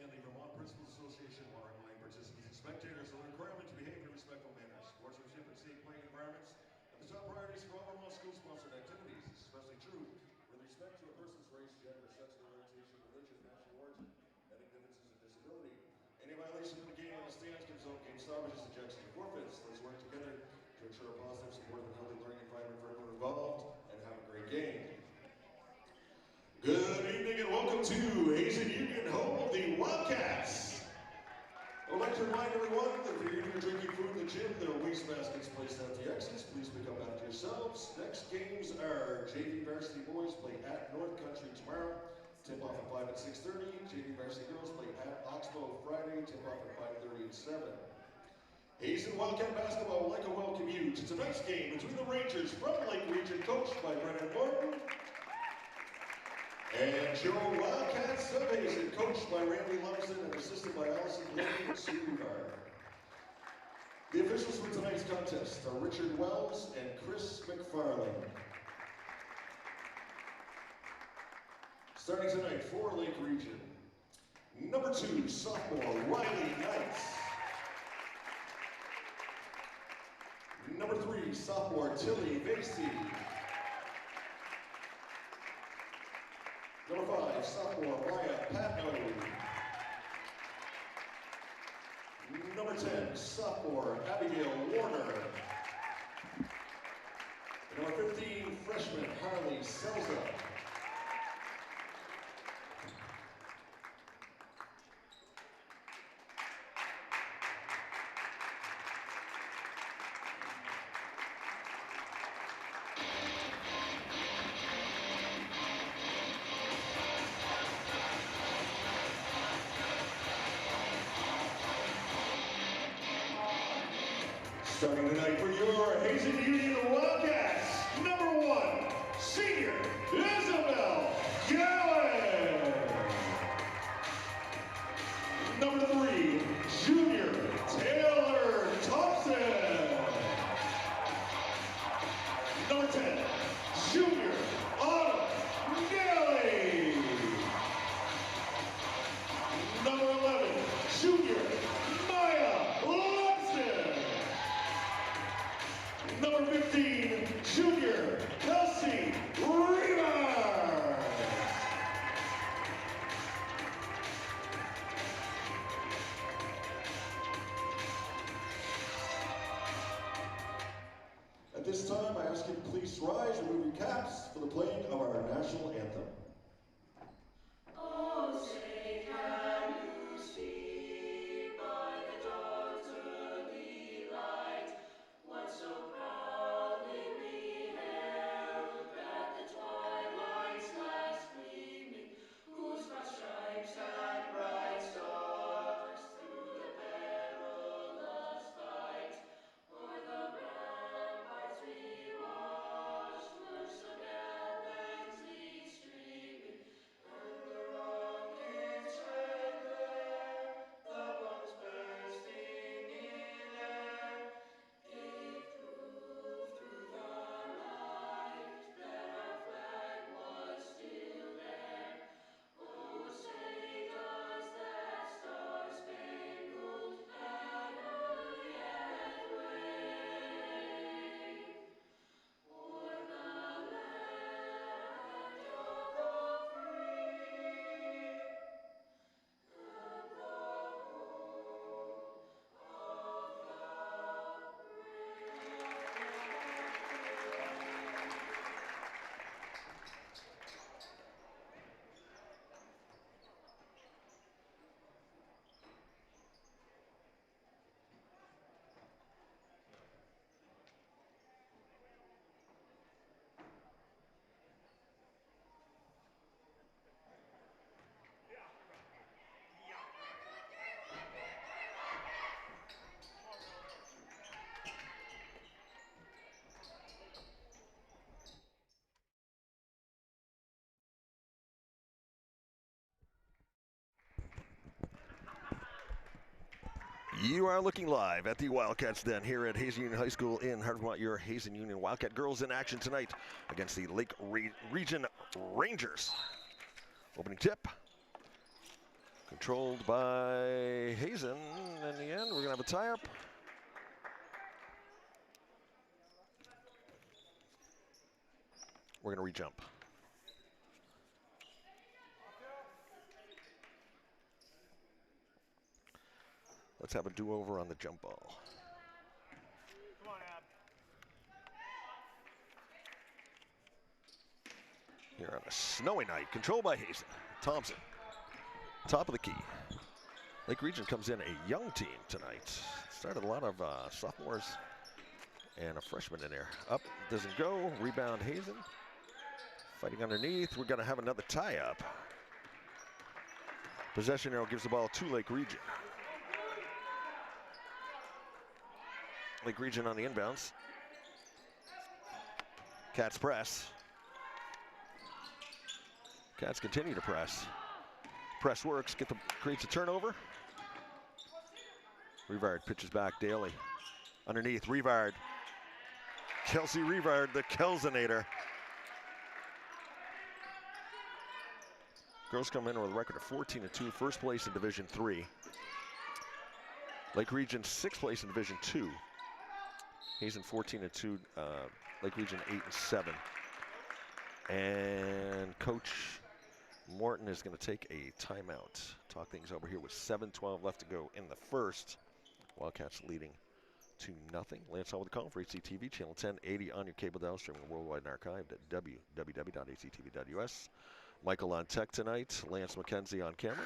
and the Vermont Principals Association want to remind participants and spectators of the requirement to behave in respectful manners, sportsmanship, and safe playing environments are the top priorities for all Vermont school-sponsored activities. This is especially true with respect to a person's race, gender, sexual orientation, religion, national origin, ethnic differences, and disability. Any violation of the game on the stands can result in game stoppages, ejections, and forfeits. Let's work together to ensure a positive, supportive, and healthy learning environment for everyone involved, and have a great game. Good evening and welcome to Hazen Union, home of the Wildcats. I would like to remind everyone that if you're eating or drinking food in the gym, there are waste baskets placed at the exits. Please pick up after yourselves. Next games are JV Varsity boys play at North Country tomorrow. Tip off at 5 and 6:30. JV Varsity girls play at Oxbow Friday. Tip off at 5:30 and 7. Hazen Wildcat basketball would like to welcome you to tonight's game between the Rangers from Lake Region, coached by Brennan Morton, and Joe Wildcats of Hazen, coached by Randy Lumsden and assisted by Allison Lee and Sue Rivard. The officials for tonight's contest are Richard Wells and Chris McFarland. Starting tonight for Lake Region, number 2, sophomore Riley Knights. Number 3, sophomore Tilly Vasey. Number 5, sophomore Maya Patno. Number 10, sophomore Abigail Warner. And number 15, freshman Harley Selza. Starting tonight for your Hazen Union Wildcats, number 1, senior Isabel Gallen. Number 3, junior Taylor Thompson. Number 10, junior Autumn Nelly. Number 11, junior Maya Lumsden. Number 15, junior Kelsey Rivard. At this time, I ask you to please rise and remove your caps for the playing of our national anthem. You are looking live at the Wildcats Den here at Hazen Union High School in Heart of Vermont. Your Hazen Union Wildcat girls in action tonight against the Lake Region Rangers. Opening tip Controlled by Hazen. In the end, we're going to have a tie-up. We're going to re-jump. Let's have a do-over on the jump ball. Come on, Ab. Here on a snowy night, controlled by Hazen. Thompson, top of the key. Lake Region comes in a young team tonight. Started a lot of sophomores and a freshman in there. Up, doesn't go. Rebound Hazen. Fighting underneath. We're going to have another tie-up. Possession arrow gives the ball to Lake Region. Lake Region on the inbounds. Cats press. Cats continue to press. Press works, creates a turnover. Rivard pitches back, Daly. Underneath, Rivard. Kelsey Rivard, the Kelsonator. Girls come in with a record of 14-2, first place in Division III. Lake Region 6th place in Division II. Hazen 14-2, Lake Region 8-7. And Coach Morton is going to take a timeout. Talk things over here with 7:12 left to go in the first. Wildcats leading 2-0. Lance Hall with the call for HCTV, channel 1080 on your cable dial, streaming worldwide and archived at www.hctv.us. Michael on tech tonight, Lance McKenzie on camera.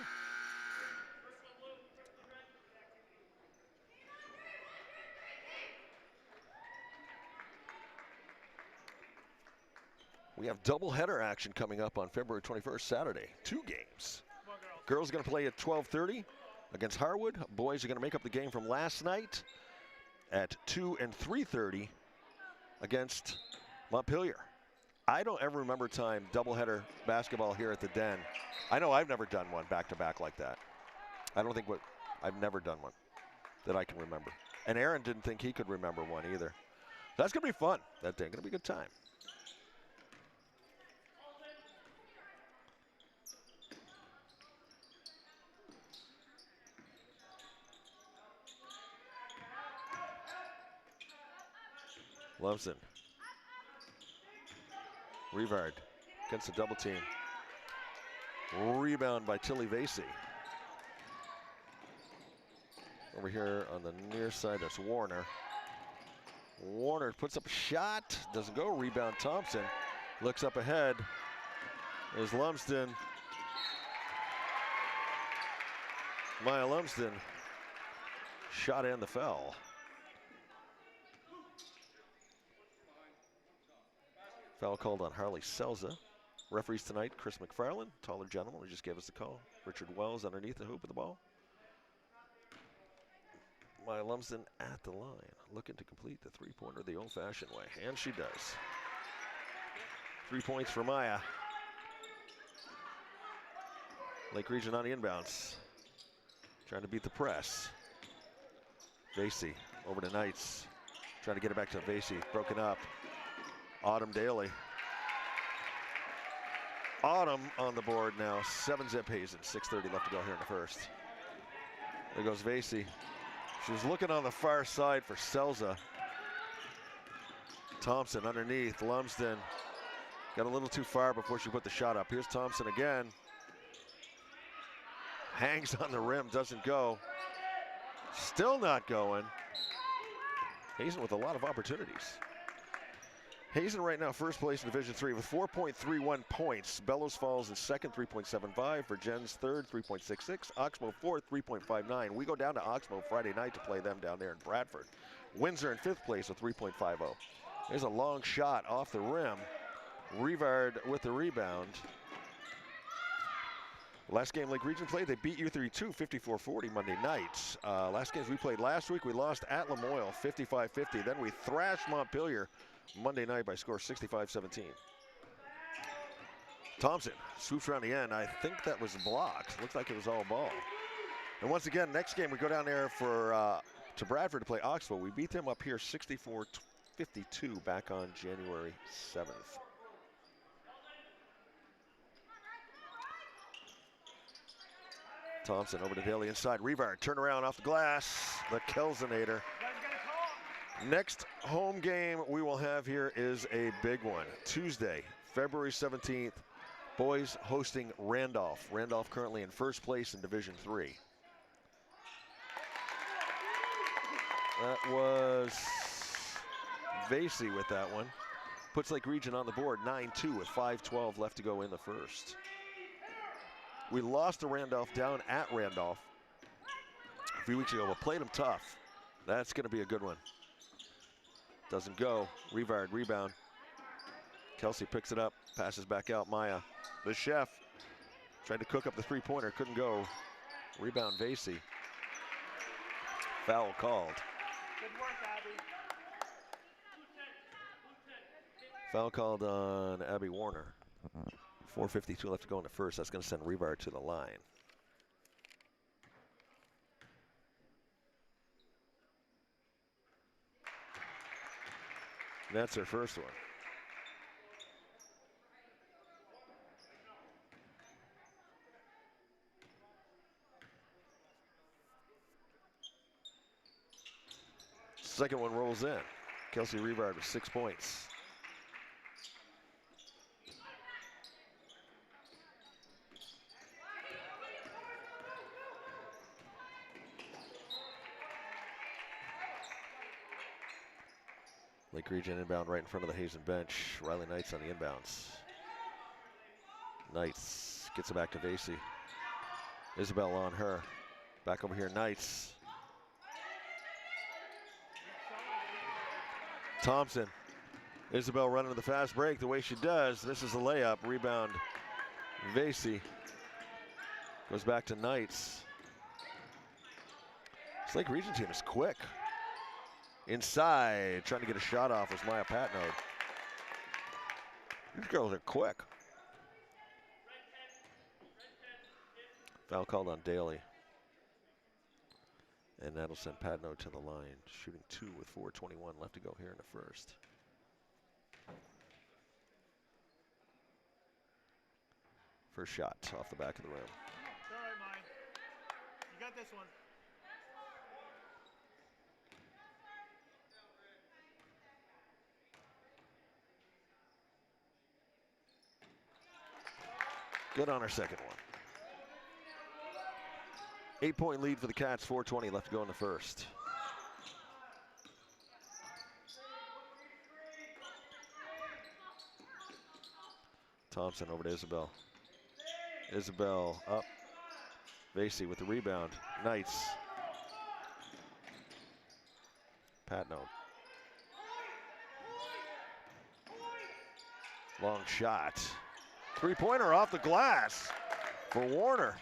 We have doubleheader action coming up on February 21st, Saturday. 2 games. Girls are going to play at 12:30 against Harwood. Boys are going to make up the game from last night at 2 and 3:30 against Montpelier. I don't ever remember time doubleheader basketball here at the Den. I know I've never done one back-to-back like that. I've never done one that I can remember. And Aaron didn't think he could remember one either. That's going to be fun that day. Going to be a good time. Loveson. Rivard against the double team. Rebound by Tilly Vasey. Over here on the near side, that's Warner. Warner puts up a shot, doesn't go. Rebound Thompson. Looks up ahead. There's Lumsden. Maya Lumsden. Shot and the foul. Foul called on Harley Selza. Referees tonight, Chris McFarland, taller gentleman who just gave us the call. Richard Wells underneath the hoop of the ball. Maya Lumsden at the line, looking to complete the three-pointer the old-fashioned way, and she does. 3 points for Maya. Lake Region on the inbounds. Trying to beat the press. Vasey over to Knights. Trying to get it back to Vasey, broken up. Autumn Daly. Autumn on the board now. 7-zip Hazen. 6:30 left to go here in the first. There goes Vasey. She was looking on the far side for Selza. Thompson underneath. Lumsden got a little too far before she put the shot up. Here's Thompson again. Hangs on the rim, doesn't go. Still not going. Hazen with a lot of opportunities. Hazen right now first place in Division III with 4.31 points. Bellows Falls is second, 3.75. Virgins third, 3.66. Oxbow fourth, 3.59. We go down to Oxbow Friday night to play them down there in Bradford. Windsor in fifth place with 3.50. There's a long shot off the rim. Rivard with the rebound. Last game Lake Region played, they beat U32 54-40 Monday night. Last games we played last week, we lost at Lamoille 55-50. Then we thrashed Montpelier Monday night by score 65-17. Thompson swoops around the end. I think that was blocked. Looks like it was all ball. And once again, next game we go down there for to Bradford to play Oxbow. We beat them up here 64-52 back on January 7th. Thompson over to Daly inside. Revard, turn around off the glass. The Kelsonator. Next home game we will have here is a big one. Tuesday, February 17th, boys hosting Randolph. Randolph currently in first place in Division III. That was Varsity with that one. Puts Lake Region on the board, 9-2 with 5:12 left to go in the first. We lost to Randolph down at Randolph a few weeks ago, but played them tough. That's going to be a good one. Doesn't go. Revard, rebound. Kelsey picks it up, passes back out. Maya, the chef, tried to cook up the three-pointer, couldn't go. Rebound, Varsity. Foul called. Good work, Abby. Foul called on Abby Warner. 4:52 left to go in the first. That's going to send Revard to the line. That's her first one. Second one rolls in. Kelsey Revard with 6 points. Lake Region inbound right in front of the Hazen bench. Riley Knights on the inbounds. Knights gets it back to Varsity. Isabel on her. Back over here, Knights. Thompson. Isabel running to the fast break the way she does. This is a layup. Rebound, Varsity. Goes back to Knights. This Lake Region team is quick. Inside, trying to get a shot off was Maya Patnode. These girls are quick. Foul called on Daly. And that'll send Patnode to the line. Shooting 2 with 4:21 left to go here in the first. First shot off the back of the rim. It's all right, Mike. You got this one. Good on her second one. 8-point lead for the Cats, 4:20 left to go in the first. Thompson over to Isabel. Isabel up. Varsity with the rebound. Knights. Patnode. Long shot. Three-pointer off the glass for Warner.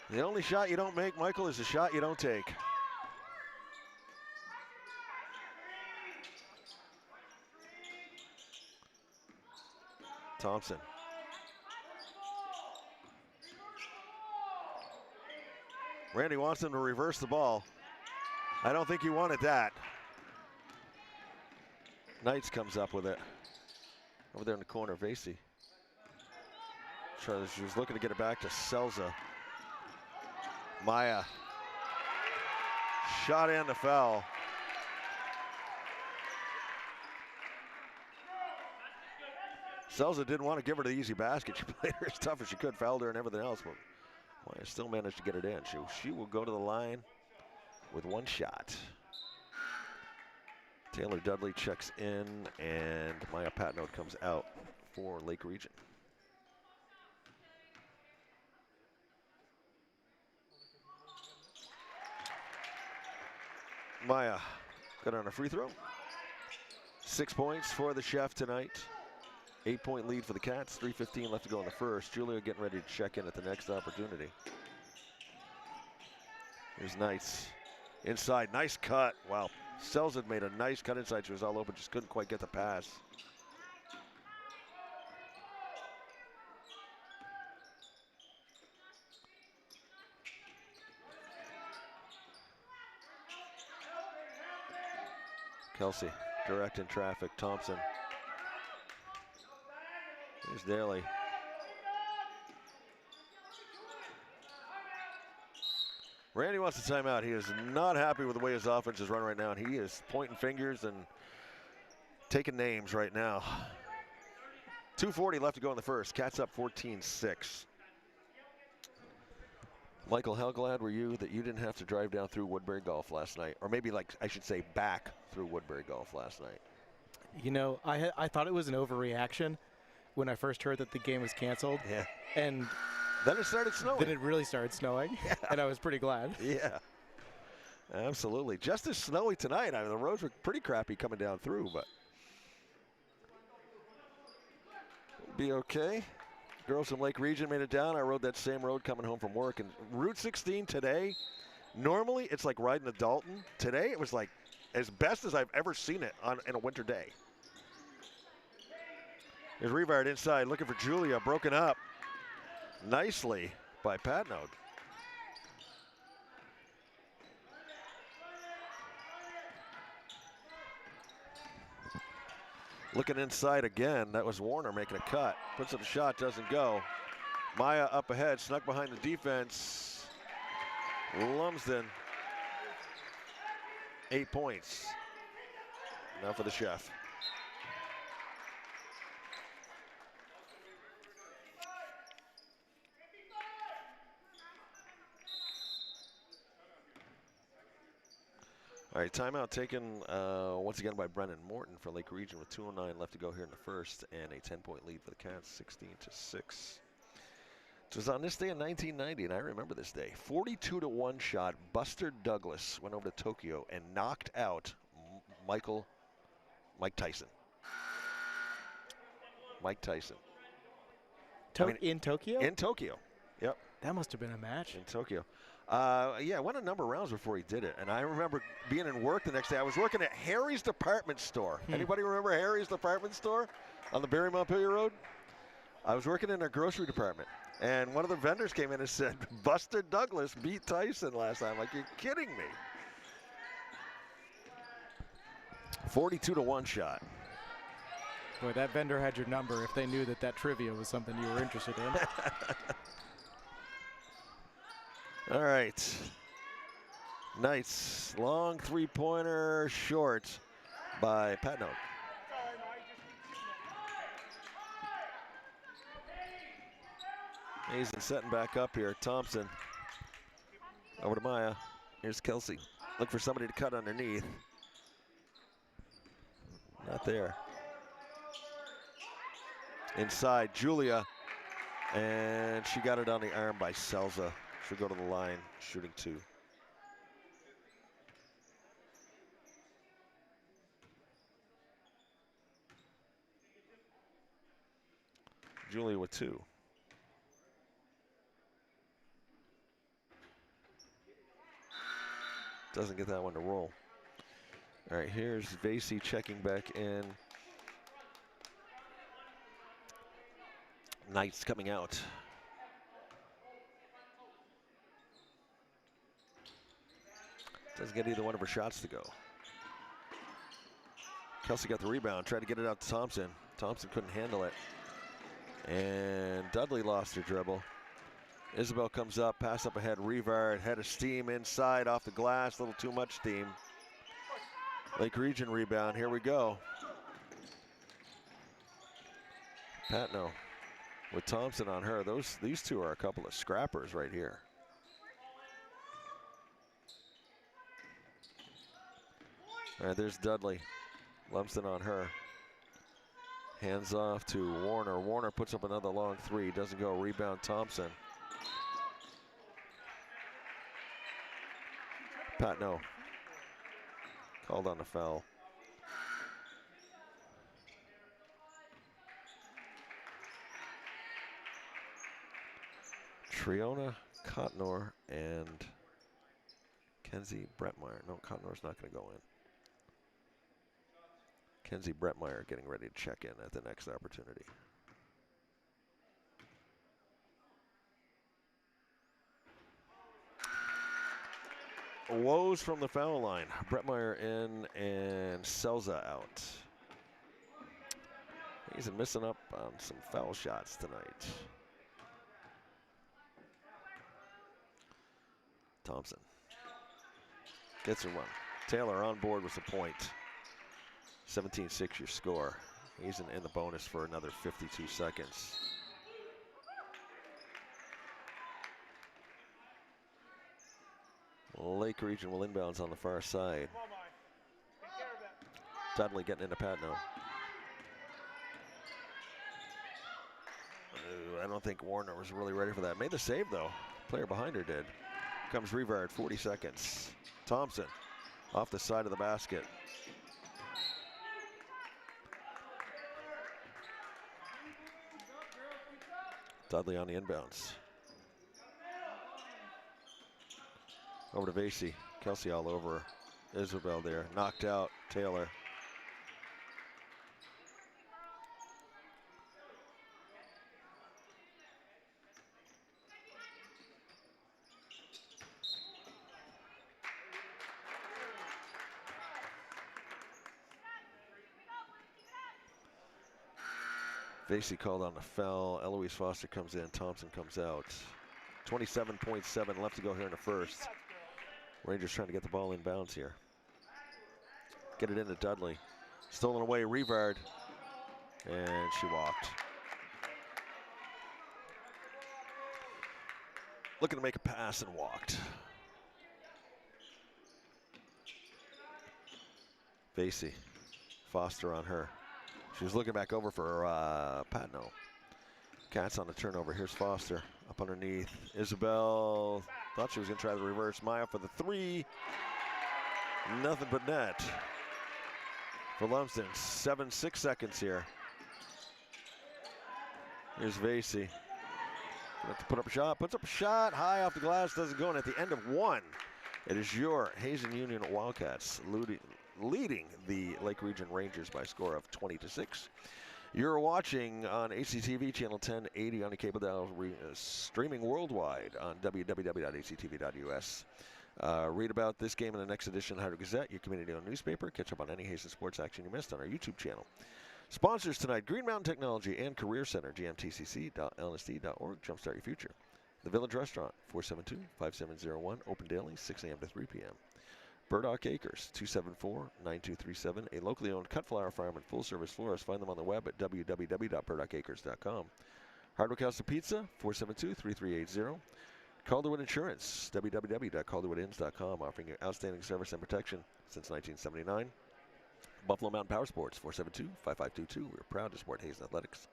The only shot you don't make, Michael, is the shot you don't take. Thompson. Randy wants him to reverse the ball. I don't think he wanted that. Knights comes up with it. Over there in the corner, Varsity. She was looking to get it back to Selza. Maya. Shot and the foul. Selza didn't want to give her the easy basket. She played her as tough as she could, fouled her and everything else, but Maya still managed to get it in. She will go to the line with one shot. Taylor Dudley checks in, and Maya Patnode comes out for Lake Region. Maya got on a free throw. 6 points for the chef tonight. 8-point lead for the Cats. 3:15 left to go in the first. Julia getting ready to check in at the next opportunity. Here's Knights. Inside, nice cut. Wow. Sells had made a nice cut inside. She was all open, just couldn't quite get the pass. Kelsey, direct in traffic. Thompson. Here's Daly. Randy wants a timeout. He is not happy with the way his offense is run right now, and he is pointing fingers and taking names right now. 2:40 left to go in the first. Cats up 14-6. Michael, how glad were you that you didn't have to drive down through Woodbury Golf last night? Or maybe, like, I should say back through Woodbury Golf last night. You know, I thought it was an overreaction when I first heard that the game was canceled. Yeah. And then it started snowing. Then it really started snowing, yeah. And I was pretty glad. Yeah, absolutely. Just as snowy tonight. I mean, the roads were pretty crappy coming down through, but be okay. Girls from Lake Region made it down. I rode that same road coming home from work. And Route 16 today, normally it's like riding a Dalton. Today it was like as best as I've ever seen it in a winter day. There's Revard inside looking for Julia, broken up nicely by Patnaud. Looking inside again, that was Warner making a cut. Puts up a shot, doesn't go. Maya up ahead, snuck behind the defense. Lumsden, 8 points. Now for the chef. All right, timeout taken once again by Brennan Morton for Lake Region with 2:09 left to go here in the first, and a 10-point lead for the Cats, 16-6. It was on this day in 1990, and I remember this day. 42-1 shot. Buster Douglas went over to Tokyo and knocked out Mike Tyson. Mike Tyson. In Tokyo? In Tokyo, yep. That must have been a match. In Tokyo. Yeah, went a number of rounds before he did it. And I remember being in work the next day. I was working at Harry's Department Store. Anybody remember Harry's Department Store on the Barry Montpelier Road? I was working in their grocery department. And one of the vendors came in and said, Buster Douglas beat Tyson last time. Like, you're kidding me. 42-1 shot. Boy, that vendor had your number if they knew that that trivia was something you were interested in. All right. Nice long three-pointer, short by Patnaud. Hazen setting back up here. Thompson over to Maya. Here's Kelsey. Look for somebody to cut underneath. Not there. Inside, Julia. And she got it on the arm by Selza. She'll go to the line, shooting 2. Julia with 2. Doesn't get that one to roll. All right, here's Vasey checking back in. Knights coming out. Doesn't get either one of her shots to go. Kelsey got the rebound, tried to get it out to Thompson. Thompson couldn't handle it. And Dudley lost her dribble. Isabel comes up, pass up ahead, Revard, head of steam inside off the glass, a little too much steam. Lake Region rebound, here we go. Patnaud with Thompson on her. These two are a couple of scrappers right here. All right, there's Dudley. Lumsden on her. Hands off to Warner. Warner puts up another long 3. Doesn't go. Rebound Thompson. Patnaud called on the foul. Triona Cotnor and Kenzie Brettmeyer. No, Cotnor's not going to go in. Kenzie Brettmeyer getting ready to check in at the next opportunity. Woes from the foul line. Brettmeyer in and Selza out. He's missing up on some foul shots tonight. Thompson gets her one. Taylor on board with a point. 17-6 your score. Hazen in the bonus for another 52 seconds. Lake Region will inbounds on the far side. Come on, Mike. Take care of it. Dudley getting into Patno. I don't think Warner was really ready for that. Made the save though. Player behind her did. Comes Revard, 40 seconds. Thompson off the side of the basket. Dudley on the inbounds. Over to Varsity. Kelsey all over her. Isabel there. Knocked out. Taylor. Varsity called on the foul. Eloise Foster comes in. Thompson comes out. 27.7 left to go here in the first. Rangers trying to get the ball in bounds here. Get it into Dudley. Stolen away, Revard. And she walked. Looking to make a pass and walked. Varsity. Foster on her. She was looking back over for Patno. Cats on the turnover. Here's Foster up underneath. Isabel thought she was going to try the reverse. Maya for the three. Nothing but net for Lumsden. 6 seconds here. Here's Varsity. Gonna have to put up a shot. Puts up a shot. High off the glass. Doesn't go in. At the end of one, it is your Hazen Union Wildcats leading the Lake Region Rangers by a score of 20-6. You're watching on HCTV channel 1080 on the cable dial, streaming worldwide on www.hctv.us. Read about this game in the next edition of the Hydro Gazette, your community-owned newspaper. Catch up on any Hazen sports action you missed on our YouTube channel. Sponsors tonight, Green Mountain Technology and Career Center, gmtcc.lsd.org. Jumpstart your future. The Village Restaurant, 472-5701, open daily, 6 a.m. to 3 p.m. Burdock Acres, 274-9237, a locally owned cut flower farm and full-service florist. Find them on the web at www.burdockacres.com. Hard Rock House of Pizza, 472-3380. Calderwood Insurance, www.calderwoodins.com, offering you outstanding service and protection since 1979. Buffalo Mountain Power Sports, 472-5522. We're proud to support Hazen Athletics.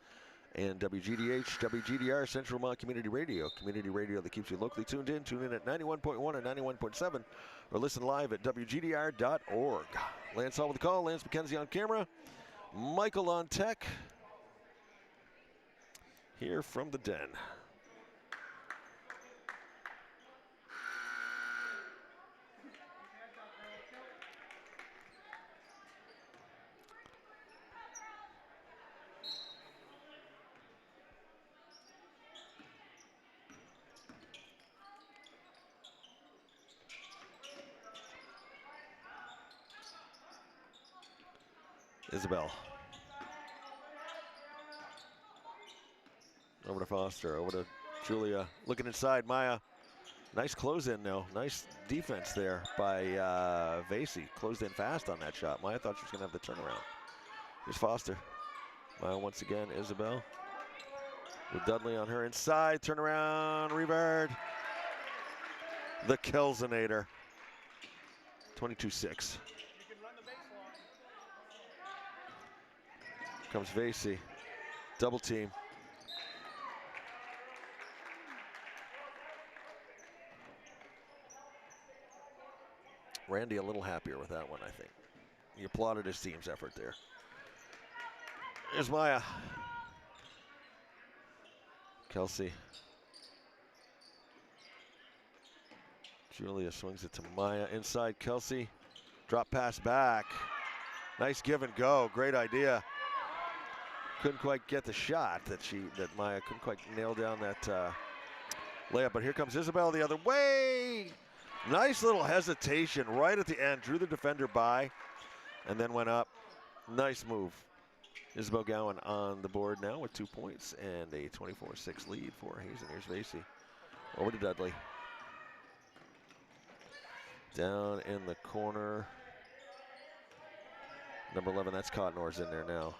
And WGDH, WGDR, Central Vermont Community Radio that keeps you locally tuned in. Tune in at 91.1 or 91.7, or listen live at WGDR.org. Lance Hall with the call, Lance McKenzie on camera, Michael on tech, here from the den. Isabel. Over to Foster, over to Julia. Looking inside, Maya. Nice close in though. Nice defense there by Varsity. Closed in fast on that shot. Maya thought she was going to have the turnaround. Here's Foster. Maya once again, Isabel. With Dudley on her inside. Turnaround, Revard. The Kelsonator. 22-6. Comes Varsity, double team. Randy a little happier with that one, I think. He applauded his team's effort there. Here's Maya. Kelsey. Julia swings it to Maya. Inside Kelsey. Drop pass back. Nice give and go. Great idea. Couldn't quite get the shot that Maya couldn't quite nail down that layup. But here comes Isabel the other way. Nice little hesitation right at the end. Drew the defender by and then went up. Nice move. Isabel Gowan on the board now with 2 points and a 24-6 lead for Hazen. Here's Varsity. Over to Dudley. Down in the corner. Number 11, that's Cotnore's in there now.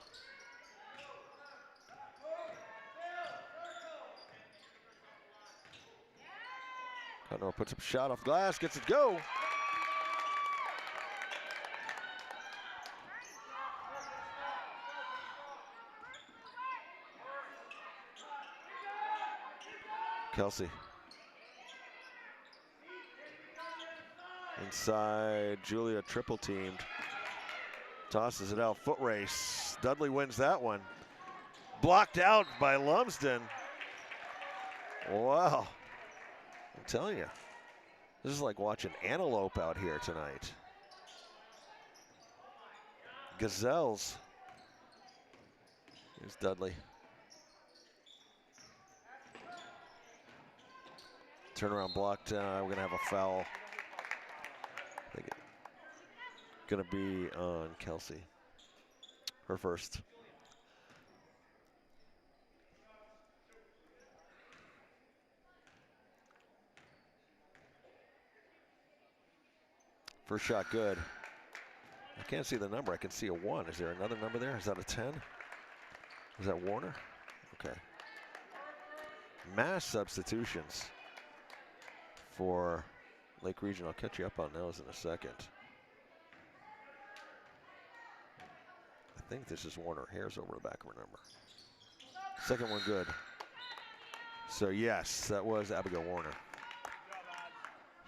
Cotnore puts up a shot off glass, gets it go. Kelsey. Inside, Julia triple teamed. Tosses it out, foot race. Dudley wins that one. Blocked out by Lumsden. Wow. I'm telling you, this is like watching antelope out here tonight. Gazelles. Here's Dudley. Turnaround blocked. We're going to have a foul. I think it's going to be on Kelsey. Her first. First shot good. I can't see the number. I can see a 1. Is there another number there? Is that a 10? Is that Warner? Okay. Mass substitutions for Lake Region. I'll catch you up on those in a second. I think this is Warner. Hairs over the back of her number. Second one good. So yes, that was Abigail Warner.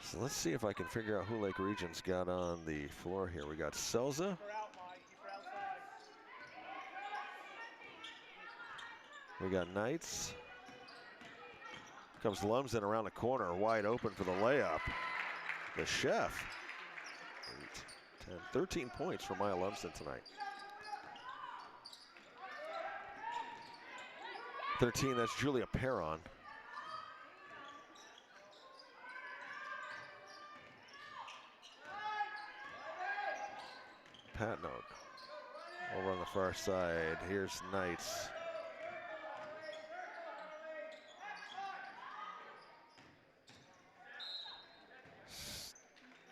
So let's see if I can figure out who Lake Region's got on the floor here. We got Selza. We got Knights. Comes Lumsden around the corner, wide open for the layup. The chef. 8, 10, 13 points for Maya Lumsden tonight. 13, that's Julia Perron. Pat Note over on the far side. Here's Knights.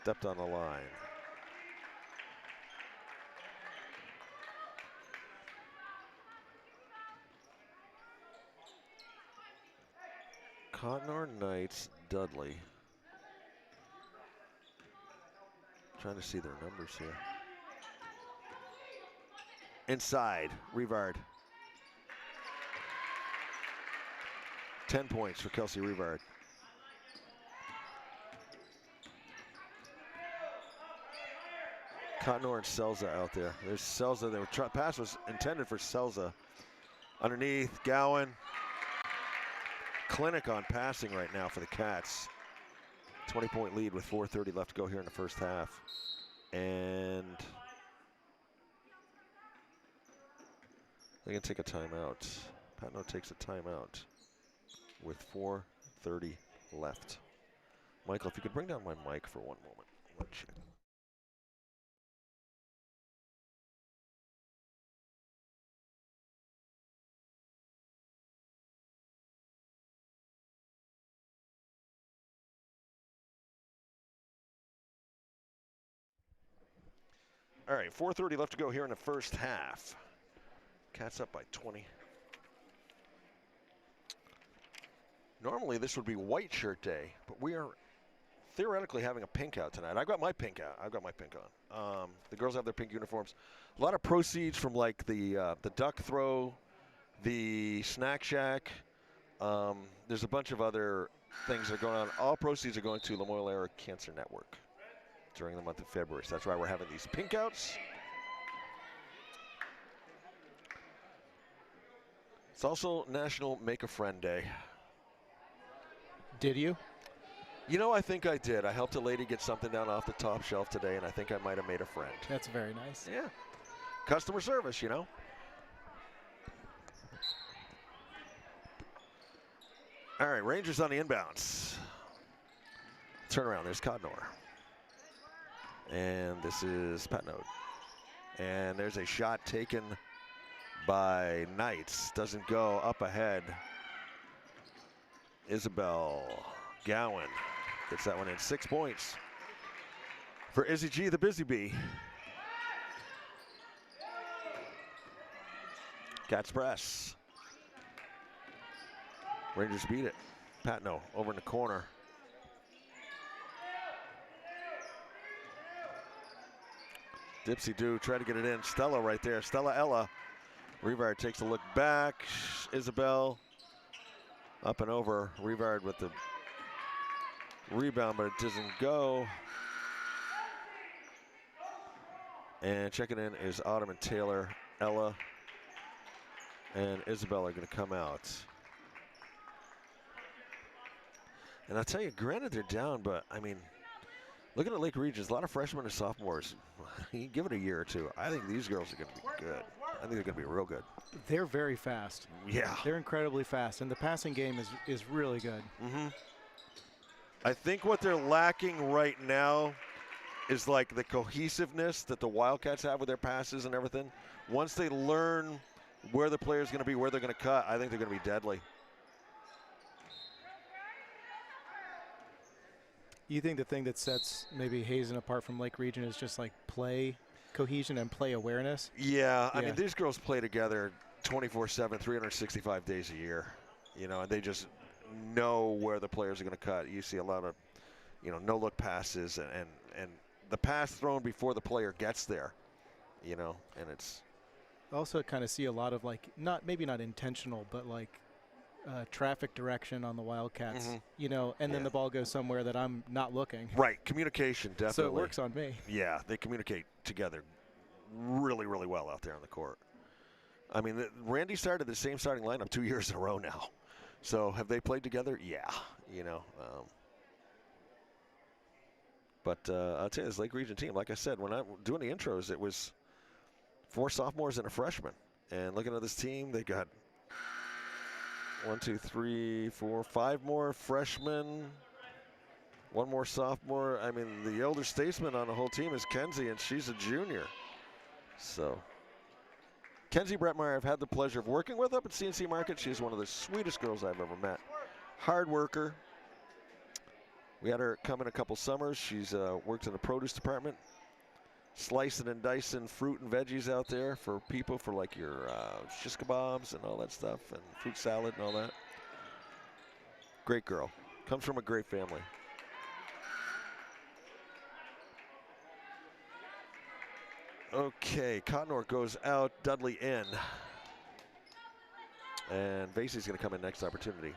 Stepped on the line. Cotnor, Knights, Dudley. Trying to see their numbers here. Inside, Rivard. 10 points for Kelsey Rivard. Cotnor and Selza out there. There's Selza. The pass was intended for Selza. Underneath, Gowan. Clinic on passing right now for the Cats. 20-point lead with 4:30 left to go here in the first half. And they're going to take a timeout. Patno takes a timeout with 4:30 left. Michael, if you could bring down my mic for one moment. Let's check. All right, 4:30 left to go here in the first half. Cats up by 20. Normally this would be white shirt day, but we are theoretically having a pink out tonight. I've got my pink out. I've got my pink on. The girls have their pink uniforms. A lot of proceeds from like the duck throw, the snack shack. There's a bunch of other things that are going on. All proceeds are going to Lamoille Area Cancer Network during the month of February. So that's why we're having these pink outs. It's also National Make a Friend Day. Did you? You know, I think I did. I helped a lady get something down off the top shelf today, and I think I might have made a friend. That's very nice. Yeah. Customer service, you know. All right, Rangers on the inbounds. Turnaround, there's Cotnor. And this is Patnode. And there's a shot taken by Knights. Doesn't go, up ahead. Isabel Gowan gets that one in. 6 points for Izzy G, the Busy Bee. Cats press. Rangers beat it. Patno over in the corner. Dipsy Do tried to get it in. Stella right there. Stella Ella. Rivard takes a look back. Isabel up and over. Rivard with the rebound, but it doesn't go. And checking in is Autumn and Taylor. Ella and Isabel are going to come out. And I'll tell you, granted they're down, but I mean, looking at Lake Regions, a lot of freshmen and sophomores. You give it a year or two. I think these girls are going to be good. I think they're going to be real good. They're very fast. Yeah. They're incredibly fast, and the passing game is really good. Mm-hmm. I think what they're lacking right now is like the cohesiveness that the Wildcats have with their passes and everything. Once they learn where the player's going to be, where they're going to cut, I think they're going to be deadly. You think the thing that sets maybe Hazen apart from Lake Region is just like play cohesion and play awareness? Yeah, I mean, these girls play together 24/7, 365 days a year, you know, and they just know where the players are going to cut. You see a lot of, you know, no-look passes and the pass thrown before the player gets there, you know, and it's. Also kind of see a lot of like, maybe not intentional, but like traffic direction on the Wildcats, you know, and then the ball goes somewhere that I'm not looking. Right, communication, definitely. So it works on me. Yeah, they communicate together really, really well out there on the court. I mean, Randy started the same starting lineup 2 years in a row now. So have they played together? Yeah, you know. But I'll tell you, this Lake Region team, like I said, when I'm doing the intros, it was 4 sophomores and a freshman. And looking at this team, they got 1, 2, 3, 4, 5 more freshmen, 1 more sophomore. I mean, the elder statesman on the whole team is Kenzie, and she's a junior. So, Kenzie Brettmeyer, I've had the pleasure of working with up at CNC Market. She's one of the sweetest girls I've ever met. Hard worker. We had her come in a couple summers. She's worked in the produce department, slicing and dicing fruit and veggies out there for people for like your shish kebabs and all that stuff, and fruit salad and all that. Great girl. Comes from a great family. Okay, Cottonor goes out, Dudley in. And Vasey's going to come in next opportunity.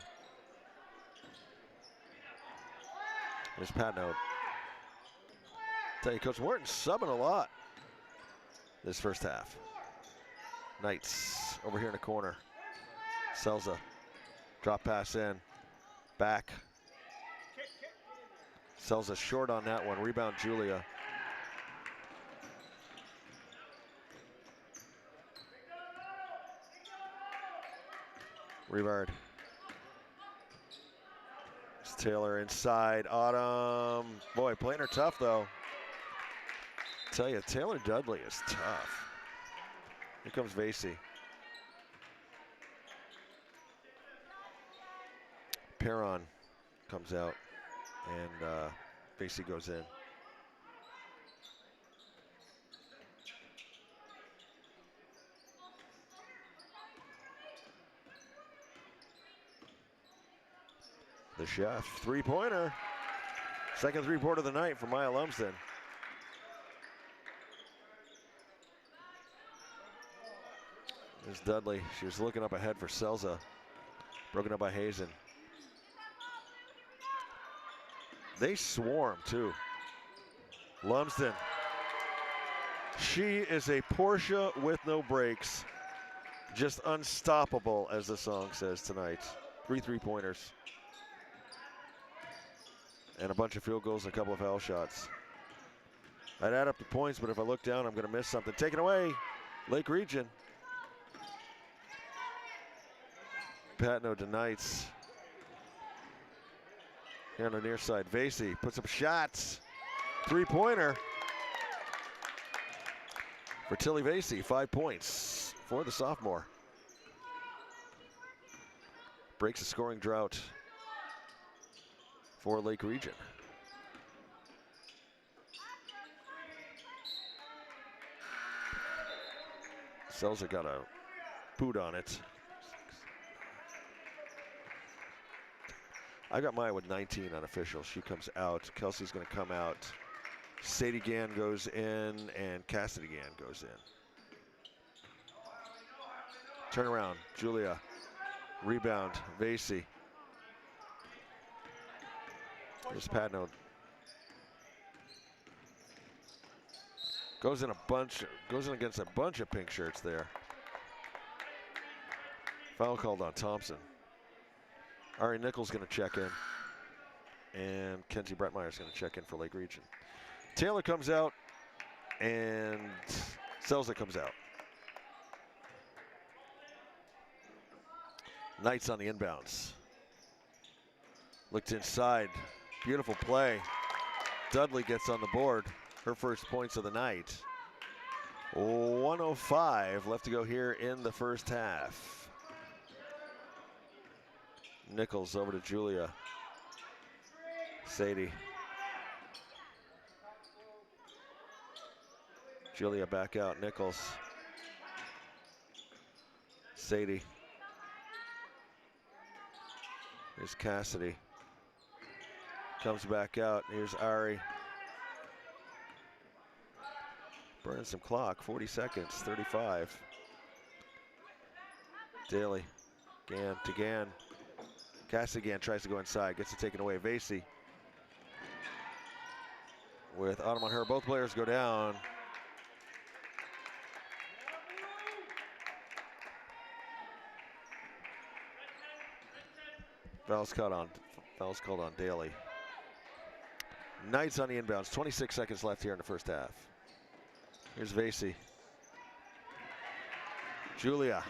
There's Patno. Tell you, Coach Morton's subbing a lot this first half. Knights over here in the corner. Selza. Drop pass in. Back. Selza short on that one. Rebound, Julia. Rivard. It's Taylor inside. Autumn. Boy, playing her tough, though. Tell you, Taylor Dudley is tough. Here comes Vasey. Perron comes out, and Vasey goes in. The chef, three-pointer. Second three-pointer of the night for Maya Lumsden. There's Dudley. She was looking up ahead for Selza. Broken up by Hazen. They swarm, too. Lumsden. She is a Porsche with no brakes. Just unstoppable, as the song says tonight. 3 three-pointers. And a bunch of field goals and a couple of foul shots. I'd add up the points, but if I look down, I'm going to miss something. Taken away, Lake Region. Patno to Knights. Here on the near side, Vasey puts up shots. Three-pointer for Tilly Vasey. 5 points for the sophomore. Breaks a scoring drought for Lake Region. Selzer got a boot on it. I got mine with 19 unofficial. She comes out. Kelsey's going to come out. Sadie Gann goes in, and Cassidy Gann goes in. Turn around, Julia. Rebound, Vasey. Here's Patno. Goes in against a bunch of pink shirts there. Foul called on Thompson. Ari Nichols going to check in. And Kenzie Brettmeyer's going to check in for Lake Region. Taylor comes out, and Selza comes out. Knights on the inbounds. Looked inside. Beautiful play. Dudley gets on the board. Her first points of the night. 1:05 left to go here in the first half. Nichols over to Julia. Sadie. Julia back out. Nichols. Sadie. Here's Cassidy. Comes back out. Here's Ari. Burning some clock. 40 seconds. 35. Daly. Gann to Gann. Cassidy Gann tries to go inside. Gets it taken away. Vasey. With Autumn on her. Both players go down. Foul's called on Daly. Knights on the inbounds. 26 seconds left here in the first half. Here's Vasey. Julia.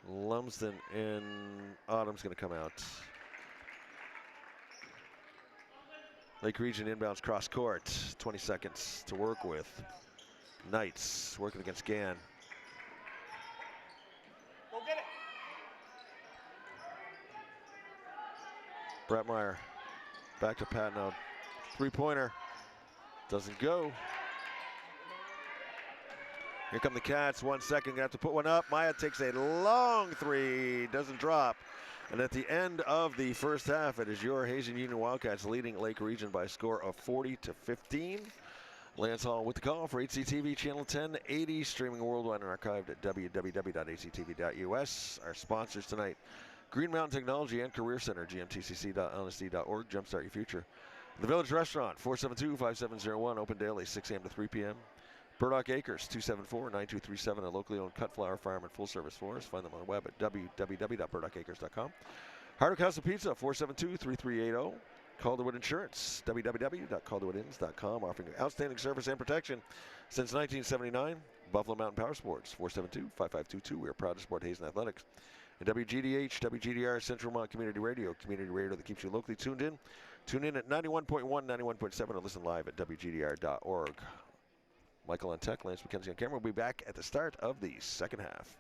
Lumsden and Autumn's going to come out. Lake Region inbounds cross court. 20 seconds to work with. Knights working against Gann. Go get it. Brettmeyer back to Patno. Three-pointer. Doesn't go. Here come the Cats. 1 second. Gonna have to put one up. Maya takes a long three. Doesn't drop. And at the end of the first half, it is your Hazen Union Wildcats leading Lake Region by a score of 40-15. Lance Hall with the call for HCTV Channel 1080, streaming worldwide and archived at www.hctv.us. Our sponsors tonight, Green Mountain Technology and Career Center, gmtcc.lsd.org. Jumpstart your future. The Village Restaurant, 472-5701, open daily, 6 a.m. to 3 p.m. Burdock Acres, 274-9237, a locally owned cut flower farm and full-service florist. Find them on the web at www.burdockacres.com. Hardwick House of Pizza, 472-3380. Calderwood Insurance, www.calderwoodins.com, offering outstanding service and protection since 1979. Buffalo Mountain Power Sports, 472-5522. We are proud to support Hazen Athletics. And WGDH, WGDR, Central Vermont Community Radio that keeps you locally tuned in. Tune in at 91.1, 91.7, or listen live at WGDR.org. Michael on tech, Lance McKenzie on camera. We'll be back at the start of the second half.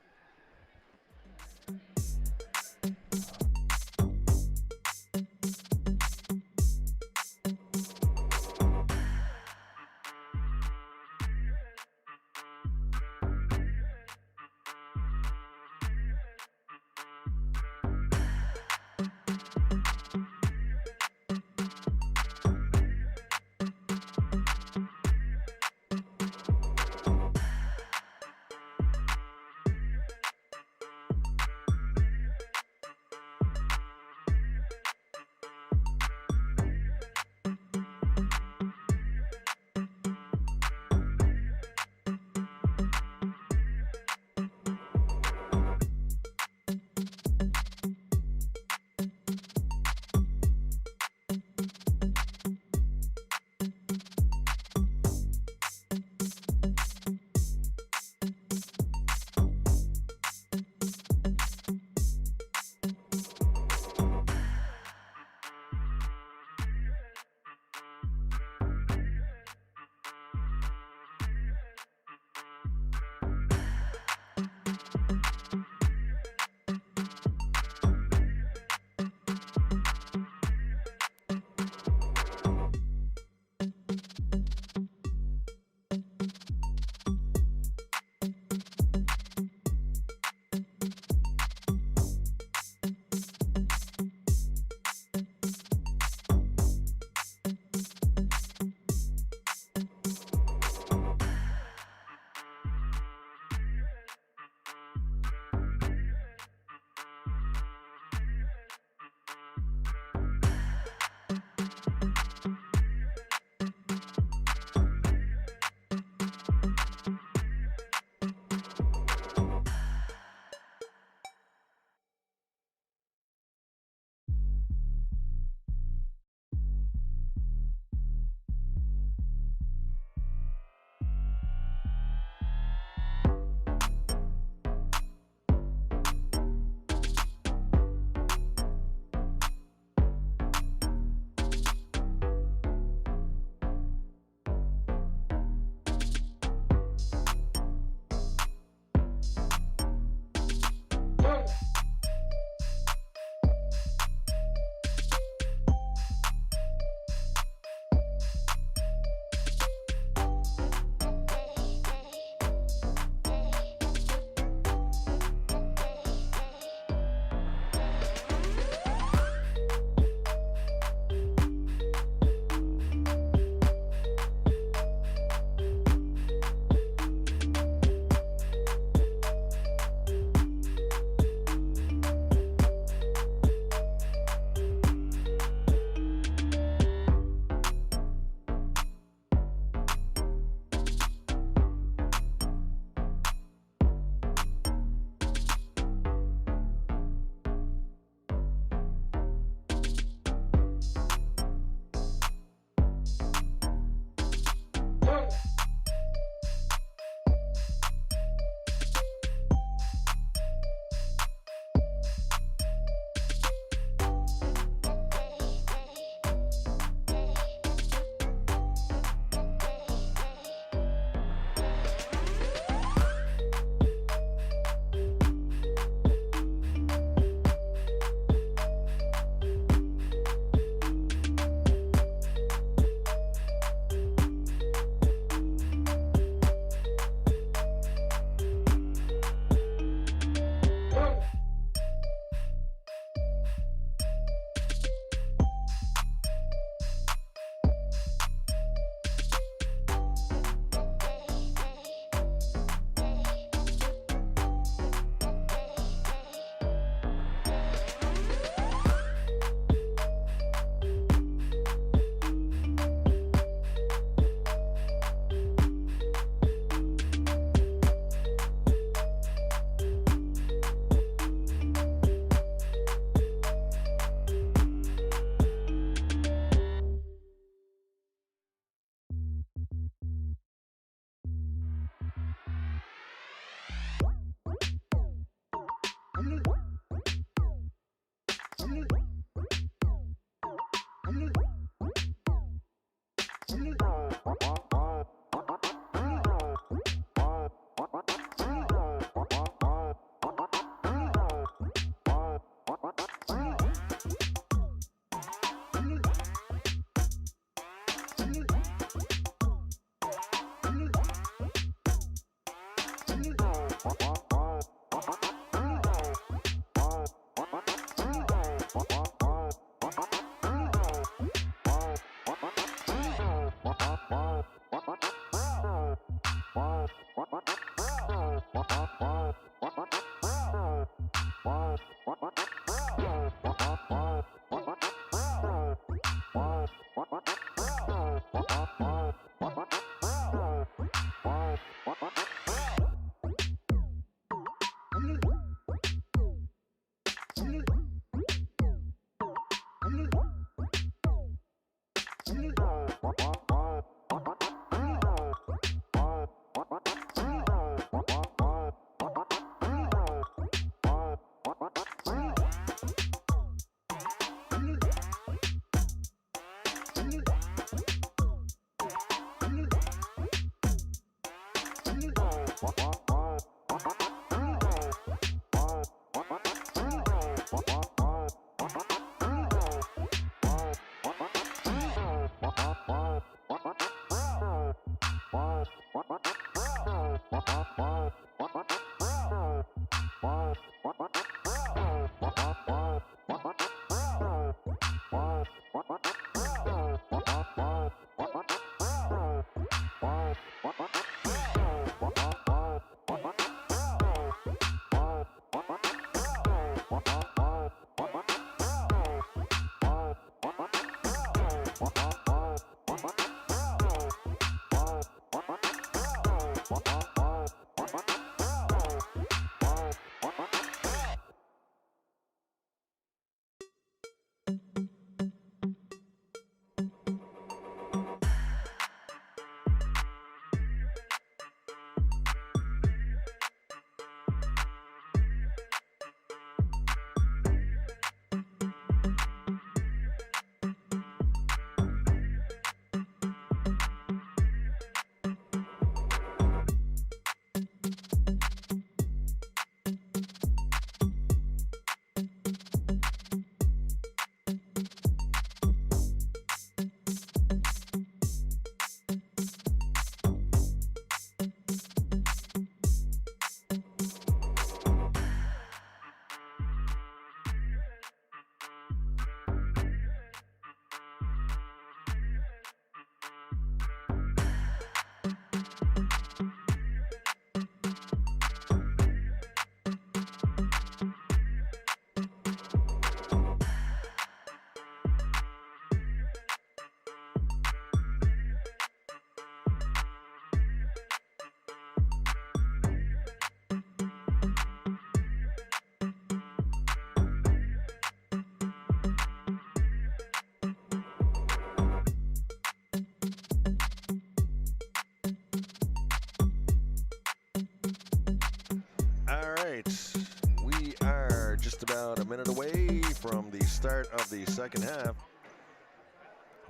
We are just about a minute away from the start of the second half.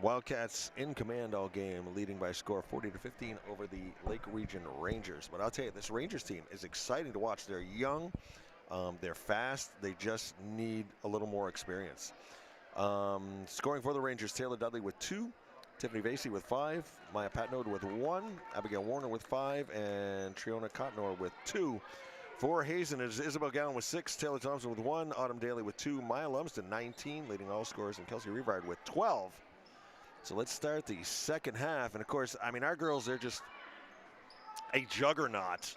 Wildcats in command all game, leading by a score of 40-15 over the Lake Region Rangers. But I'll tell you, this Rangers team is exciting to watch. They're young, they're fast, they just need a little more experience. Scoring for the Rangers, Taylor Dudley with 2, Tiffany Vasey with 5, Maya Patnode with 1, Abigail Warner with 5, and Triona Cotnor with 2. For Hazen, it is Isabel Gallen with 6, Taylor Thompson with 1, Autumn Daly with 2, Maya Lumsden 19, leading all scorers, and Kelsey Revard with 12. So let's start the second half. And of course, I mean, our girls, they're just a juggernaut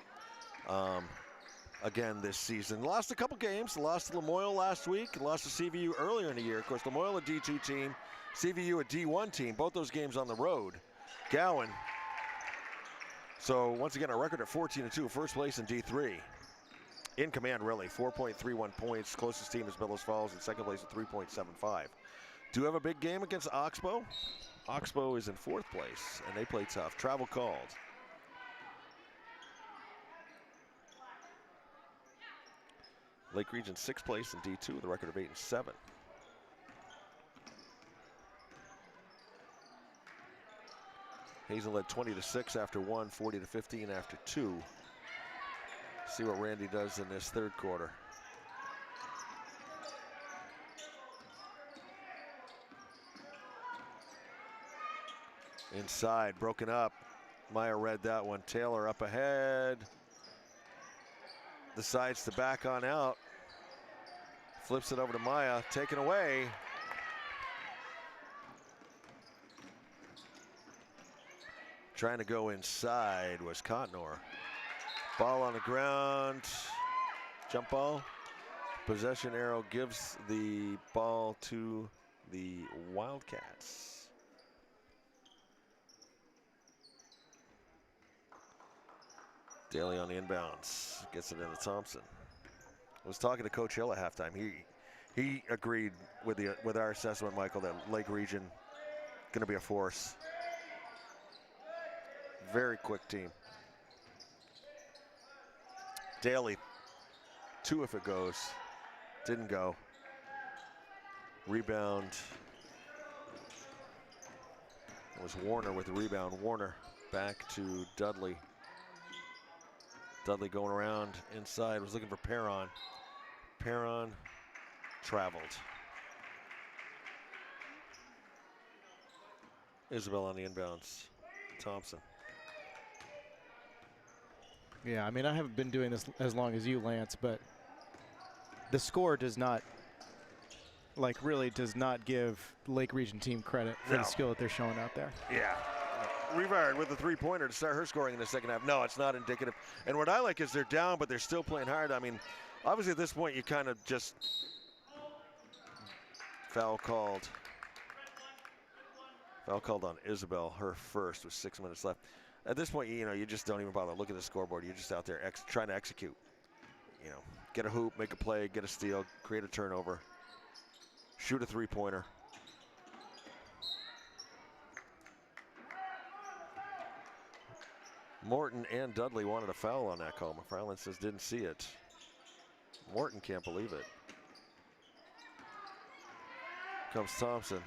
again this season. Lost a couple games, lost to Lamoille last week, lost to CVU earlier in the year. Of course, Lamoille a D2 team, CVU a D1 team, both those games on the road. Gowan. So once again, a record at 14-2, first place in D3. In command, really, 4.31 points. Closest team is Bellows Falls in second place at 3.75. Do have a big game against Oxbow. Oxbow is in 4th place, and they play tough. Travel called. Lake Region 6th place in D2 with a record of 8-7. Hazen led 20-6 after 1, 40-15 after 2. See what Randy does in this third quarter. Inside, broken up. Maya read that one. Taylor up ahead. decides to back on out. Flips it over to Maya, taken away. Trying to go inside was Cotnor. Ball on the ground, jump ball. Possession arrow gives the ball to the Wildcats. Daly on the inbounds, gets it into Thompson. I was talking to Coach Hill at halftime. He agreed with our assessment, Michael, that Lake Region going to be a force. Very quick team. Daly, 2 if it goes. Didn't go. Rebound. It was Warner with the rebound. Warner back to Dudley. Dudley going around inside, was looking for Perron. Perron traveled. Isabel on the inbounds. Thompson. Yeah, I mean, I haven't been doing this as long as you, Lance, but the score does not, like, really does not give Lake Region team credit for the skill that they're showing out there. Yeah. Rivard with the 3-pointer to start her scoring in the second half. No, it's not indicative. And what I like is they're down, but they're still playing hard. I mean, obviously at this point you kind of just foul called. Foul called on Isabel, her first, with 6 minutes left. At this point, you know, you just don't even bother looking at the scoreboard. You're just out there trying to execute. You know, get a hoop, make a play, get a steal, create a turnover, shoot a 3-pointer. Morton and Dudley wanted a foul on that call. McFarland says didn't see it. Morton can't believe it. Comes Thompson.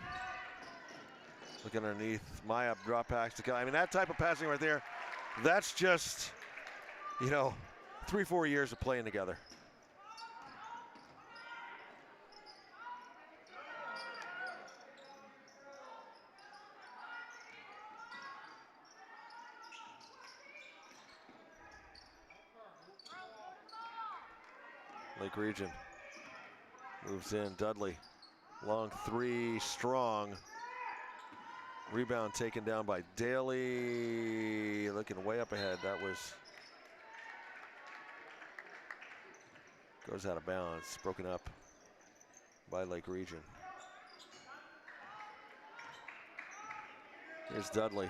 Looking underneath. Maya drop packs to. I mean, that type of passing right there, that's just, you know, 3-4 years of playing together. Lake Region moves in. Dudley, long 3, strong. Rebound taken down by Daly. Looking way up ahead. That goes out of bounds. Broken up by Lake Region. Here's Dudley.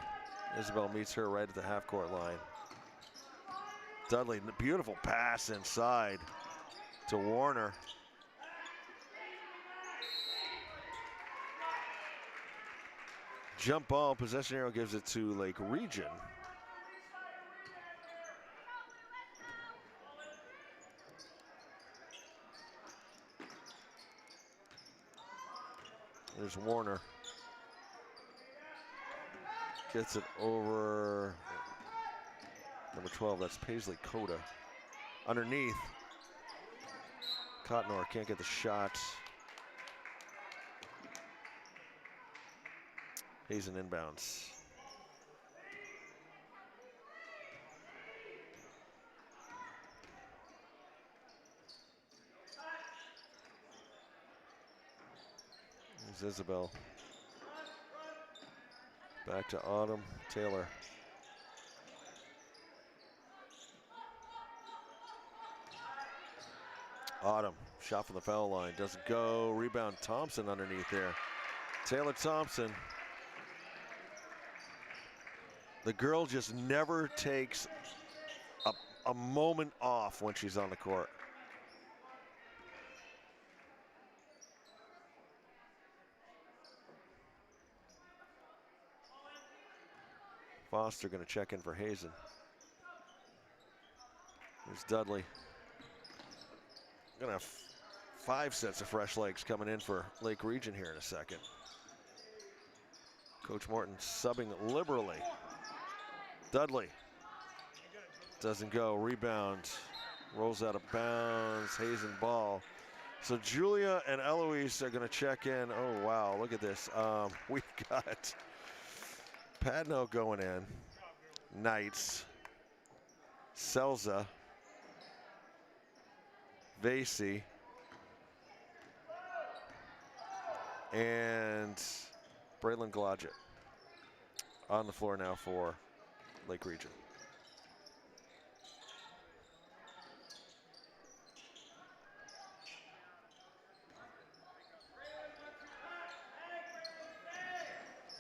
Isabel meets her right at the half-court line. Dudley, beautiful pass inside to Warner. Jump ball, possession arrow gives it to Lake Region. There's Warner. Gets it over number 12, that's Paisley Coda. Underneath. Cotnor can't get the shot. Hazen inbounds. There's Isabel. Back to Autumn Taylor. Autumn, shot from the foul line, doesn't go. Rebound, Thompson underneath there. Taylor Thompson. The girl just never takes a moment off when she's on the court. Foster going to check in for Hazen. There's Dudley. Gonna have 5 sets of fresh legs coming in for Lake Region here in a second. Coach Morton subbing liberally. Dudley doesn't go. Rebound, rolls out of bounds. Hazen ball. So Julia and Eloise are going to check in. Oh wow, look at this. We've got Padno going in. Knights. Selza. Varsity. And Braylon Glodgett on the floor now for Lake Region.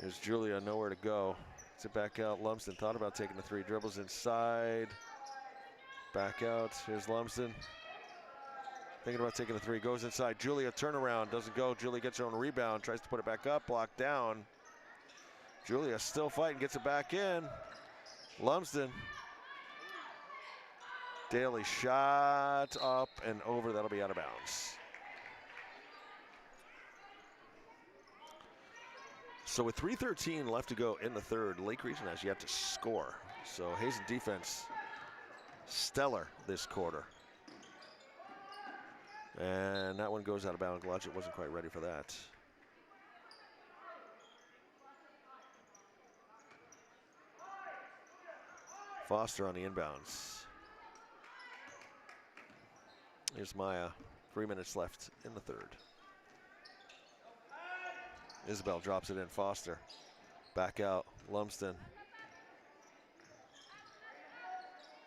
Here's Julia, nowhere to go. Sit back out. Lumsden thought about taking the three. Dribbles inside. Back out. Here's Lumsden. Thinking about taking the three. Goes inside. Julia, turnaround. Doesn't go. Julia gets her own rebound. Tries to put it back up. Blocked down. Julia still fighting. Gets it back in. Lumsden. Daly shot up and over. That'll be out of bounds. So with 3:13 left to go in the third, Lake Region has yet to score. So Hazen defense stellar this quarter. And that one goes out of bounds. Glodgett wasn't quite ready for that. Foster on the inbounds. Here's Maya. 3 minutes left in the third. Isabel drops it in. Foster. Back out. Lumsden.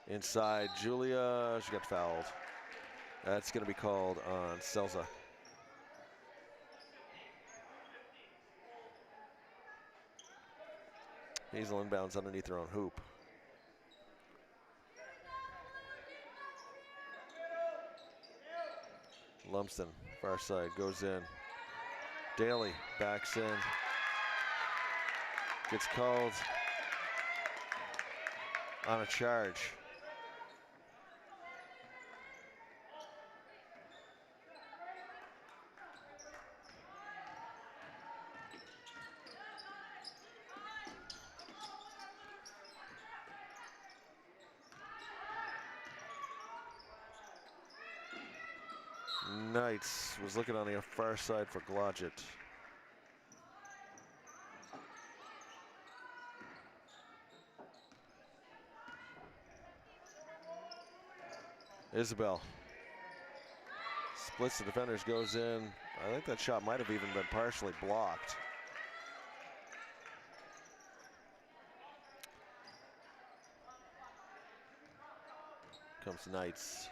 Inside. Julia. She got fouled. That's going to be called on Selza. Hazel inbounds underneath her own hoop. Lumsden, far side, goes in. Daly backs in. Gets called on a charge. Knights was looking on the far side for Glodgett. Isabel splits the defenders, goes in. I think that shot might have even been partially blocked. Comes Knights.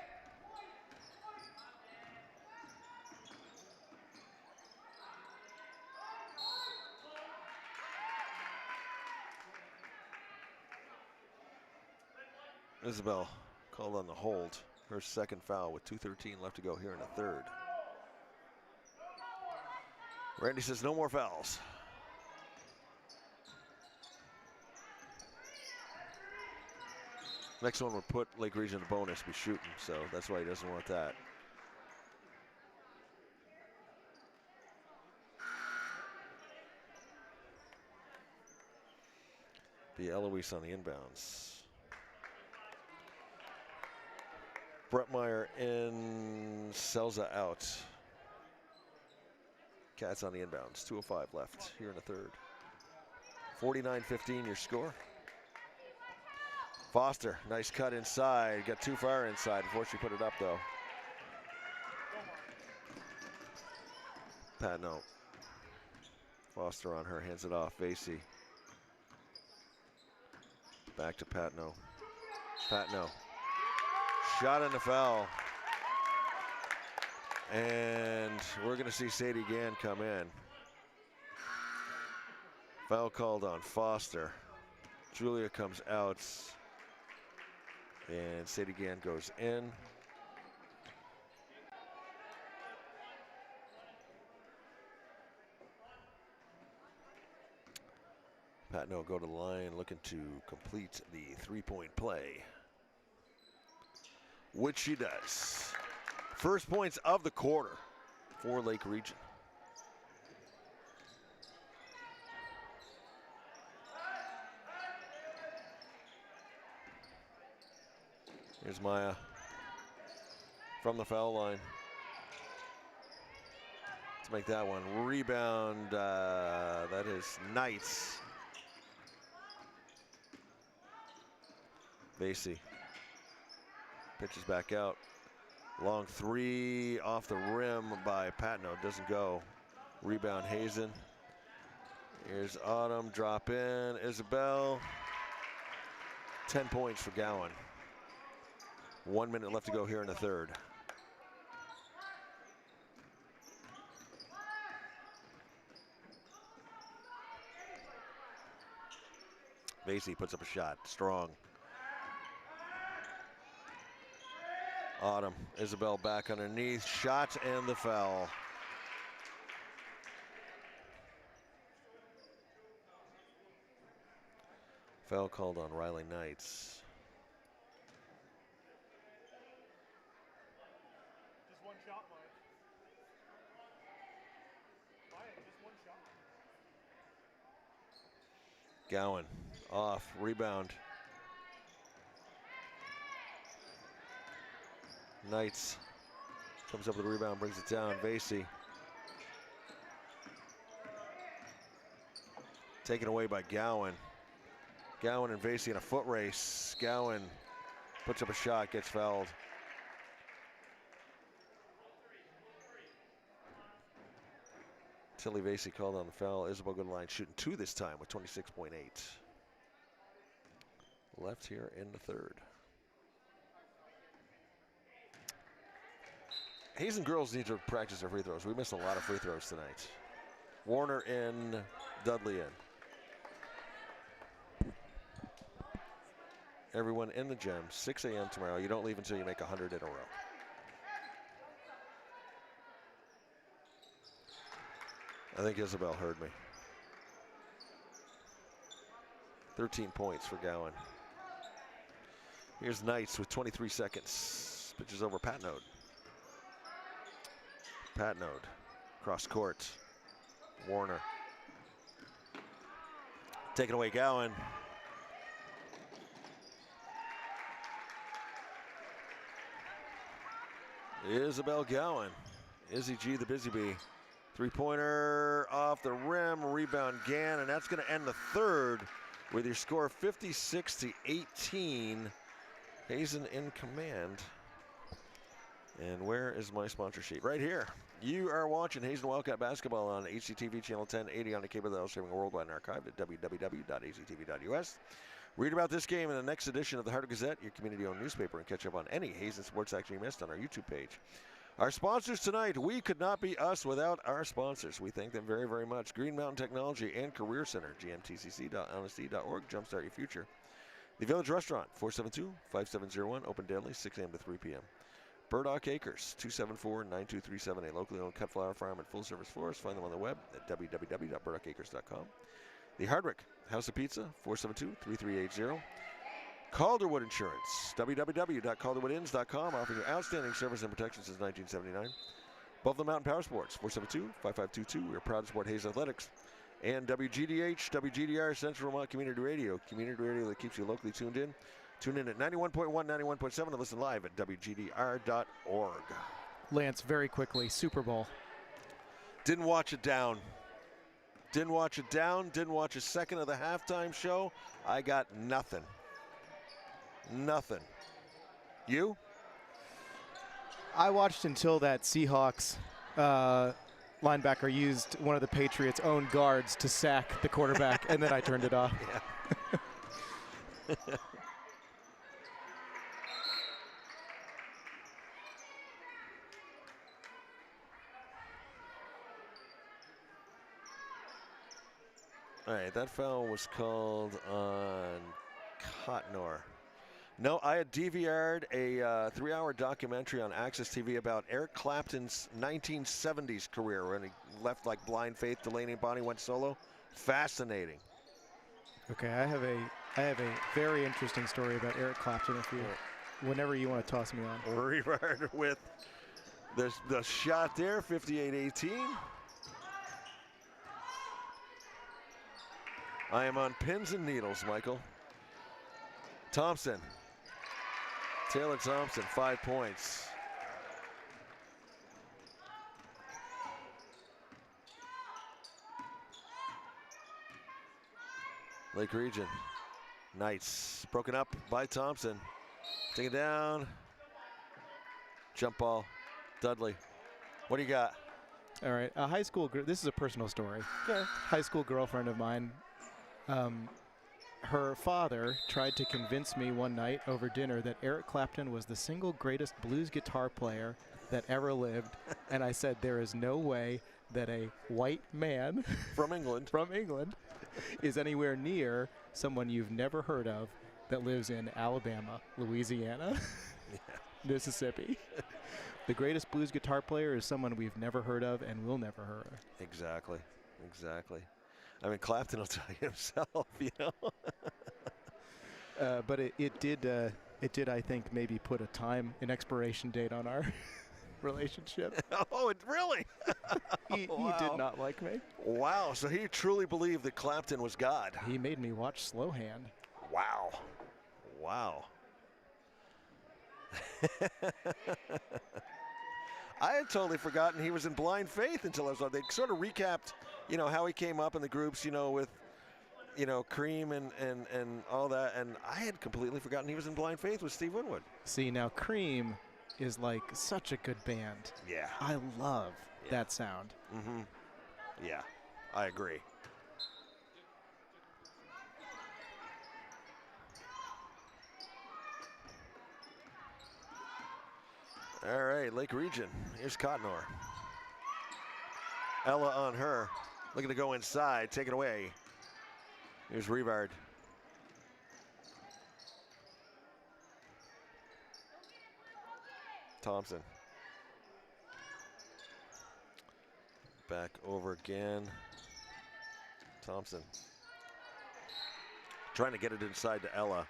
Isabel called on the hold. Her second foul with 2:13 left to go here in the third. Randy says no more fouls. Next one would put Lake Region to bonus, be shooting, so that's why he doesn't want that. Be Eloise on the inbounds. Brettmeyer in, Selza out. Cats on the inbounds. 2:05 left here in the third. 49-15 your score. Foster, nice cut inside. Got too far inside before she put it up though. Patno. Foster on her, hands it off. Varsity. Back to Patno. Patno. Shot in the foul. And we're going to see Sadie Gann come in. Foul called on Foster. Julia comes out. And Sadie Gann goes in. Patno will go to the line looking to complete the three-point play, which she does. First points of the quarter for Lake Region. Here's Maya from the foul line to make that one. Rebound, that is Knights. Varsity pitches back out. Long three off the rim by Patno, doesn't go. Rebound Hazen. Here's Autumn, drop in, Isabel. 10 points for Gowan. 1 minute left to go here in the third. Varsity puts up a shot, strong. Autumn, Isabel back underneath, shot and the foul. Foul called on Riley Knights. Just one shot, Mike. Mike, just one shot. Gowan off, rebound. Knights comes up with the rebound, brings it down. Varsity taken away by Gowan. Gowan and Varsity in a foot race. Gowan puts up a shot, gets fouled. Tilly Varsity called on the foul. Isabel Goodline shooting 2 this time with 26.8. Left here in the third. Hazen girls need to practice their free throws. We missed a lot of free throws tonight. Warner in, Dudley in. Everyone in the gym, 6 a.m. tomorrow. You don't leave until you make 100 in a row. I think Isabel heard me. 13 points for Gowan. Here's Knights with 23 seconds. Pitches over Patnode. Patnode, cross court. Warner. Taken away Gowan. Isabel Gowan. Izzy G, the busy bee. Three-pointer off the rim, rebound Gann, and that's going to end the third with your score 56-18. Hazen in command. And where is my sponsor sheet? Right here. You are watching Hazen Wildcat basketball on HCTV channel 1080 on the cable that is streaming worldwide and archived at www.hctv.us. Read about this game in the next edition of the Heart Gazette, your community-owned newspaper, and catch up on any Hazen sports action you missed on our YouTube page. Our sponsors tonight, we could not be us without our sponsors. We thank them very, very much. Green Mountain Technology and Career Center, gmtcc.nsd.org, jumpstart your future. The Village Restaurant, 472-5701, open daily, 6 a.m. to 3 p.m. Burdock Acres, 274-9237, a locally owned cut flower farm and full-service florist. Find them on the web at www.burdockacres.com. The Hardwick House of Pizza, 472-3380. Calderwood Insurance, www.calderwoodins.com, offering you outstanding service and protection since 1979. Above the Mountain Power Sports, 472-5522. We're proud to support Hazen Athletics. And WGDH, WGDR, Central Vermont Community Radio that keeps you locally tuned in. Tune in at 91.1, 91.7, and listen live at WGDR.org. Lance, very quickly, Super Bowl. Didn't watch it down. Didn't watch it down. Didn't watch a second of the halftime show. I got nothing. Nothing. You? I watched until that Seahawks linebacker used one of the Patriots' own guards to sack the quarterback, and then I turned it off. Yeah. All right, that foul was called on Cotnor. No, I had DVR'd a 3-hour documentary on Access TV about Eric Clapton's 1970s career when he left like Blind Faith, Delaney and Bonnie went solo. Fascinating. Okay, I have a very interesting story about Eric Clapton. Whenever you want to toss me on. Revard with the shot there, 58-18. I am on pins and needles, Michael. Thompson. Taylor Thompson, 5 points. Lake Region. Knights broken up by Thompson. Take it down. Jump ball. Dudley. What do you got? All right, a high school. This is a personal story. Okay. High school girlfriend of mine. Her father tried to convince me one night over dinner that Eric Clapton was the single greatest blues guitar player that ever lived, and I said there is no way that a white man From England. is anywhere near someone you've never heard of that lives in Alabama, Louisiana, Mississippi. The greatest blues guitar player is someone we've never heard of and will never hear of. Exactly. I mean, Clapton will tell you himself, you know. But it did, I think, maybe put an expiration date on our relationship. Oh, it really? He did not like me. Wow, so he truly believed that Clapton was God. He made me watch Slow Hand. Wow. I had totally forgotten he was in Blind Faith until I was on. They sort of recapped, you know, how he came up in the groups, you know, with, you know, Cream and all that. And I had completely forgotten he was in Blind Faith with Steve Winwood. See, now Cream is like such a good band. Yeah. I love that sound. Mm-hmm. Yeah, I agree. All right, Lake Region. Here's Cottonor. Ella on her. Looking to go inside. Take it away. Here's Revard. Thompson. Back over again. Thompson. Trying to get it inside to Ella.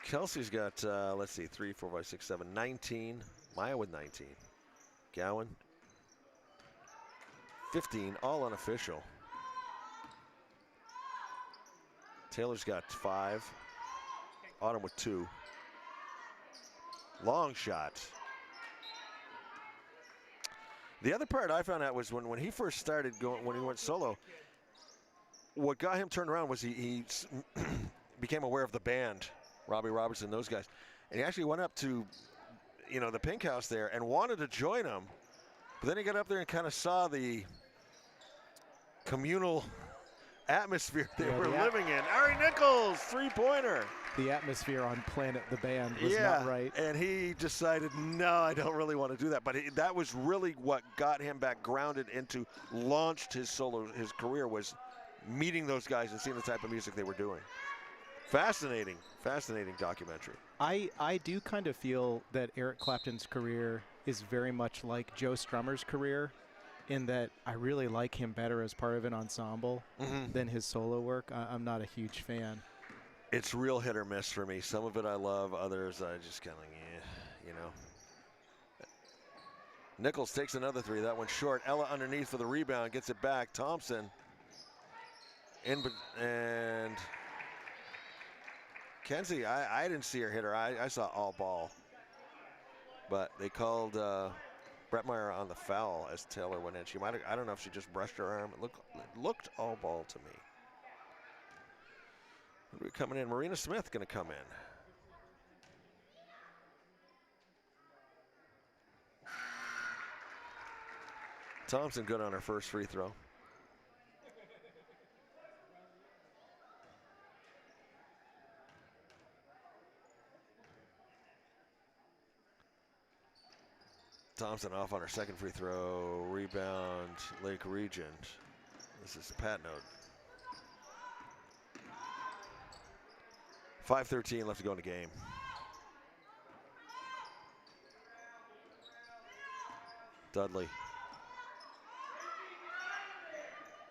Kelsey's got, let's see, 3, 4, 5, 6, 7, 19. Maya with 19. Gowan, 15, all unofficial. Taylor's got 5. Autumn with 2. Long shot. The other part I found out was when he first started going, when he went solo, what got him turned around was he became aware of the band. Robbie Robertson, those guys. And he actually went up to, you know, the Pink House there and wanted to join them. But then he got up there and kind of saw the communal atmosphere they were living in. Ari Nichols, 3-pointer. The atmosphere on Planet the Band was not right. And he decided, no, I don't really want to do that. But that was really what got him back grounded into, launched his career, was meeting those guys and seeing the type of music they were doing. Fascinating documentary. I do kind of feel that Eric Clapton's career is very much like Joe Strummer's career, in that I really like him better as part of an ensemble than his solo work. I'm not a huge fan. It's real hit or miss for me. Some of it I love, others I just kind of, you know. Nichols takes another 3. That one's short. Ella underneath for the rebound, gets it back. Thompson and Kenzie, I didn't see her hit her. I saw all ball. But they called Brett Meyer on the foul as Taylor went in. She might have, I don't know if she just brushed her arm. It looked all ball to me. We're coming in. Marina Smith going to come in. Thompson good on her first free throw. Thompson off on her second free throw. Rebound, Lake Region. This is Pat Note. 5:13 left to go in the game. Dudley.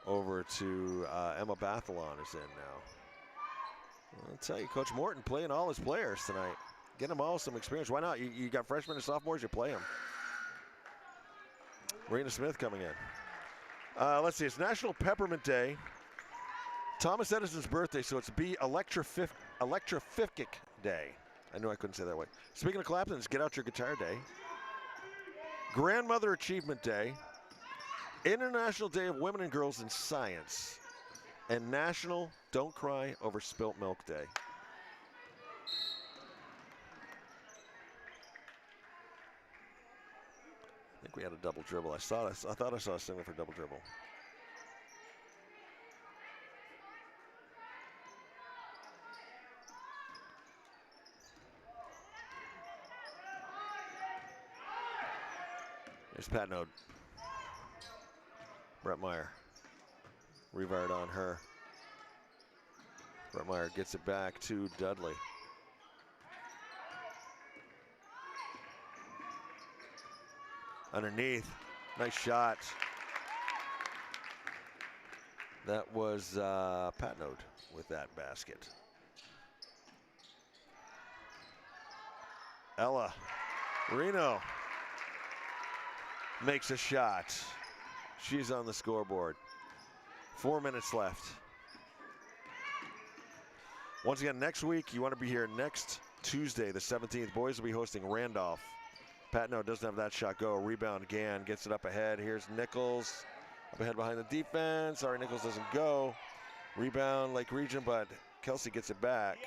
Over to Emma Bathalon is in now. I'll tell you, Coach Morton playing all his players tonight. Get them all some experience. Why not? You got freshmen and sophomores, you play them. Marina Smith coming in. Let's see, it's National Peppermint Day. Thomas Edison's birthday, so it's Electrific Day. I knew I couldn't say that way. Speaking of Clapton, it's Get Out Your Guitar Day. Grandmother Achievement Day. International Day of Women and Girls in Science. And National Don't Cry Over Spilt Milk Day. think we had a double dribble. I thought I saw a signal for double dribble. There's Pat Node. Brett Meyer. Revard on her. Brett Meyer gets it back to Dudley. Underneath. Nice shot. That was Pat Node with that basket. Ella Reno makes a shot. She's on the scoreboard. 4 minutes left. Once again, next week, you want to be here next Tuesday, the 17th. Boys will be hosting Randolph. Patno doesn't have that shot go. Rebound again, gets it up ahead. Here's Nichols up ahead behind the defense. Sorry, Nichols doesn't go. Rebound, Lake Region, but Kelsey gets it back.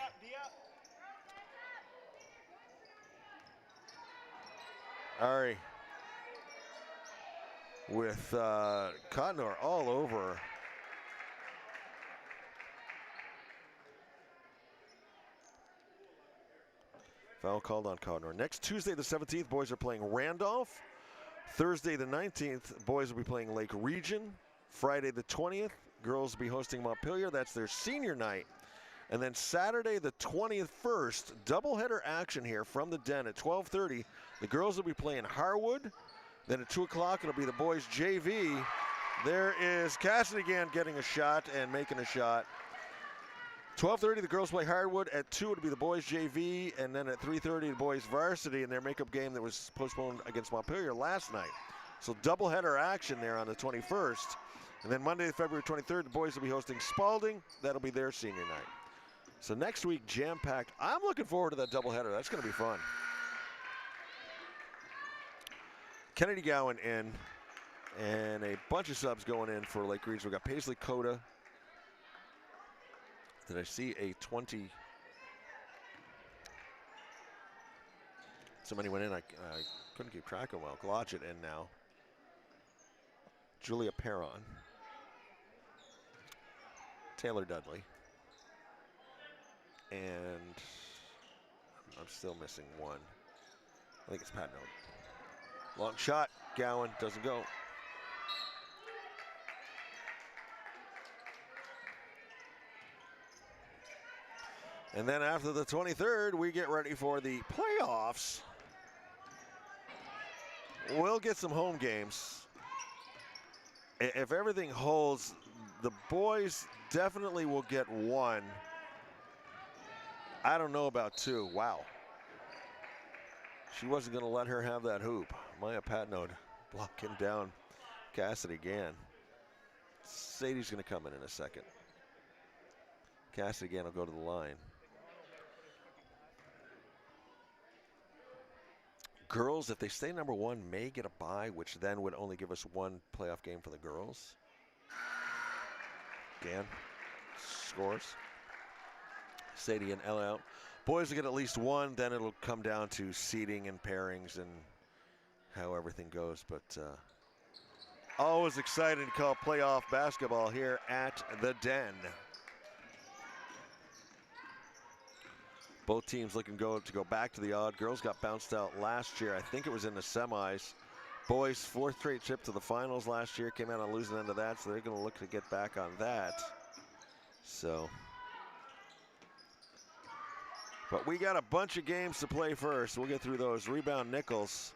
Ari with Cottonor all over. Foul called on Cottonor. Next Tuesday the 17th, boys are playing Randolph. Thursday the 19th, boys will be playing Lake Region. Friday the 20th, girls will be hosting Montpelier. That's their senior night. And then Saturday the 21st, doubleheader action here from the Den at 12:30. The girls will be playing Harwood. Then at 2 o'clock, it'll be the boys JV. There is Cassidy again getting a shot and making a shot. 12:30, the girls play Harwood. At 2, it'll be the boys JV. And then at 3:30, the boys Varsity in their makeup game that was postponed against Montpelier last night. So doubleheader action there on the 21st. And then Monday, February 23rd, the boys will be hosting Spalding. That'll be their senior night. So next week, jam-packed. I'm looking forward to that doubleheader. That's going to be fun. Kennedy Gowan in, and a bunch of subs going in for Lake Region. We got Paisley Coda. Did I see a 20? So many went in, I couldn't keep track of them well. Glodgett in now. Julia Perron. Taylor Dudley. And I'm still missing one. I think it's Pat Note. Long shot, Gowan doesn't go. And then after the 23rd, we get ready for the playoffs. We'll get some home games. If everything holds, the boys definitely will get one. I don't know about two. Wow. She wasn't going to let her have that hoop. Maya Patnode blocking down Cassidy again. Sadie's going to come in a second. Cassidy again will go to the line. Girls, if they stay number one, may get a bye, which then would only give us one playoff game for the girls. Again, scores. Sadie and Ella out. Boys will get at least one, then it'll come down to seeding and pairings and how everything goes. But always exciting to call playoff basketball here at the Den. Both teams looking to go back to the odd. Girls got bounced out last year. I think it was in the semis. Boys, fourth straight trip to the finals last year. Came out on the losing end of that, so they're going to look to get back on that. So, but we got a bunch of games to play first. We'll get through those. Rebound Nichols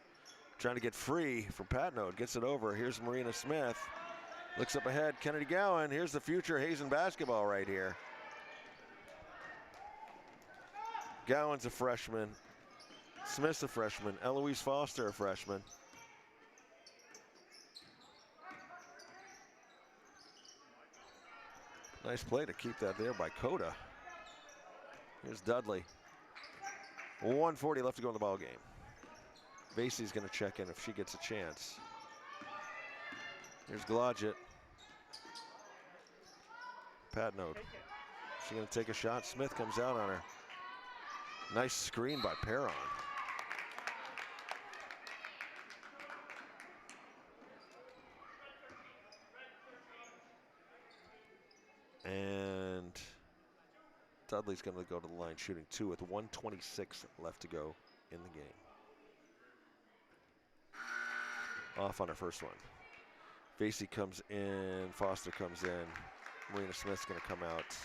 trying to get free from Patnode. Gets it over. Here's Marina Smith. Looks up ahead. Kennedy Gowan. Here's the future Hazen basketball right here. Gowan's a freshman. Smith's a freshman. Eloise Foster a freshman. Nice play to keep that there by Coda. Here's Dudley. 1:40 left to go in the ball game. Vasey's going to check in if she gets a chance. Here's Glodgett. Patnode. She's going to take a shot. Smith comes out on her. Nice screen by Perron. And Dudley's going to go to the line shooting 2 with 1:26 left to go in the game. Off on her first one. Varsity comes in, Foster comes in, Marina Smith's going to come out.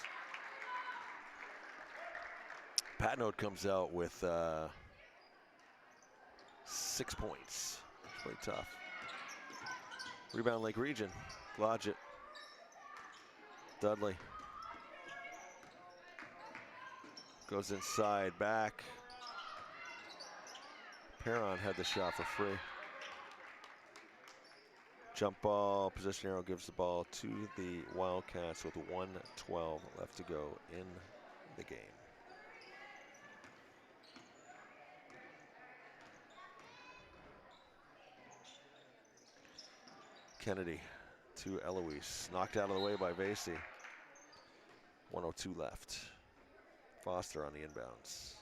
Patnode comes out with 6 points. It's really tough. Rebound Lake Region. Blodgett. Dudley. Goes inside, back. Perron had the shot for free. Jump ball, position arrow gives the ball to the Wildcats with 1:12 left to go in the game. Kennedy to Eloise, knocked out of the way by Varsity. 1:02 left. Foster on the inbounds.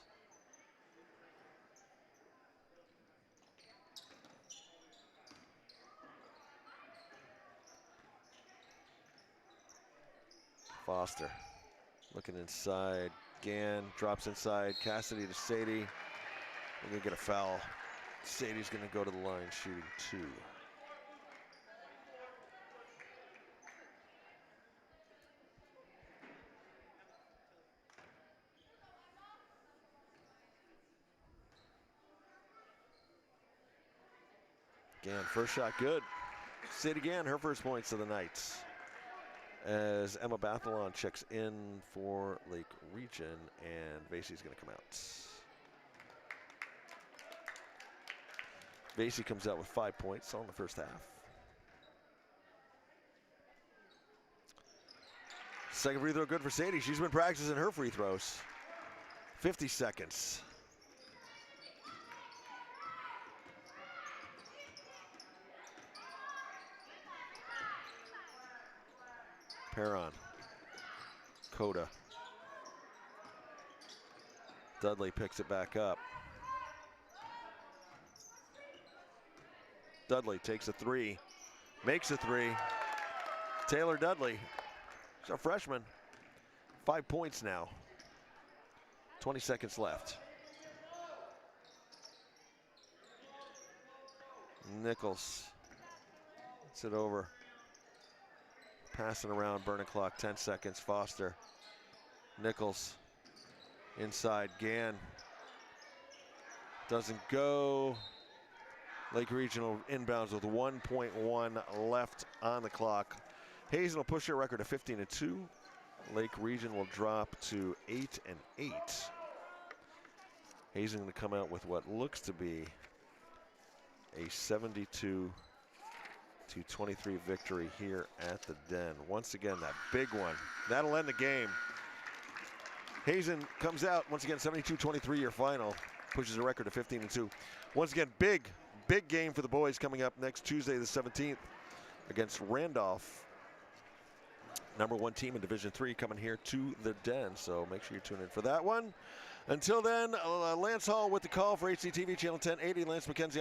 Foster looking inside. Gann drops inside. Cassidy to Sadie. We're going to get a foul. Sadie's going to go to the line shooting 2. Gann, first shot good. Sadie Gann, her first points of the night. As Emma Bathalon checks in for Lake Region, and Varsy's going to come out. Varsity comes out with 5 points on the first half. Second free throw good for Sadie. She's been practicing her free throws. 50 seconds. Perron. Coda. Dudley picks it back up. Dudley takes a 3. Makes a 3. Taylor Dudley. She's a freshman. 5 points now. 20 seconds left. Nichols. Gets it over. Passing around, burning clock, 10 seconds. Foster. Nichols. Inside, Gann. Doesn't go. Lake Regional inbounds with 1.1 left on the clock. Hazen will push their record to 15-2. Lake Region will drop to 8-8. Hazen going to come out with what looks to be a 72-23 victory here at the Den. Once again, that big one. That'll end the game. Hazen comes out, once again, 72-23 your final. Pushes a record to 15-2. Once again, big game for the boys coming up next Tuesday the 17th against Randolph. #1 team in Division III coming here to the Den. So make sure you tune in for that one. Until then, Lance Hall with the call for HCTV Channel 1080. Lance McKenzie on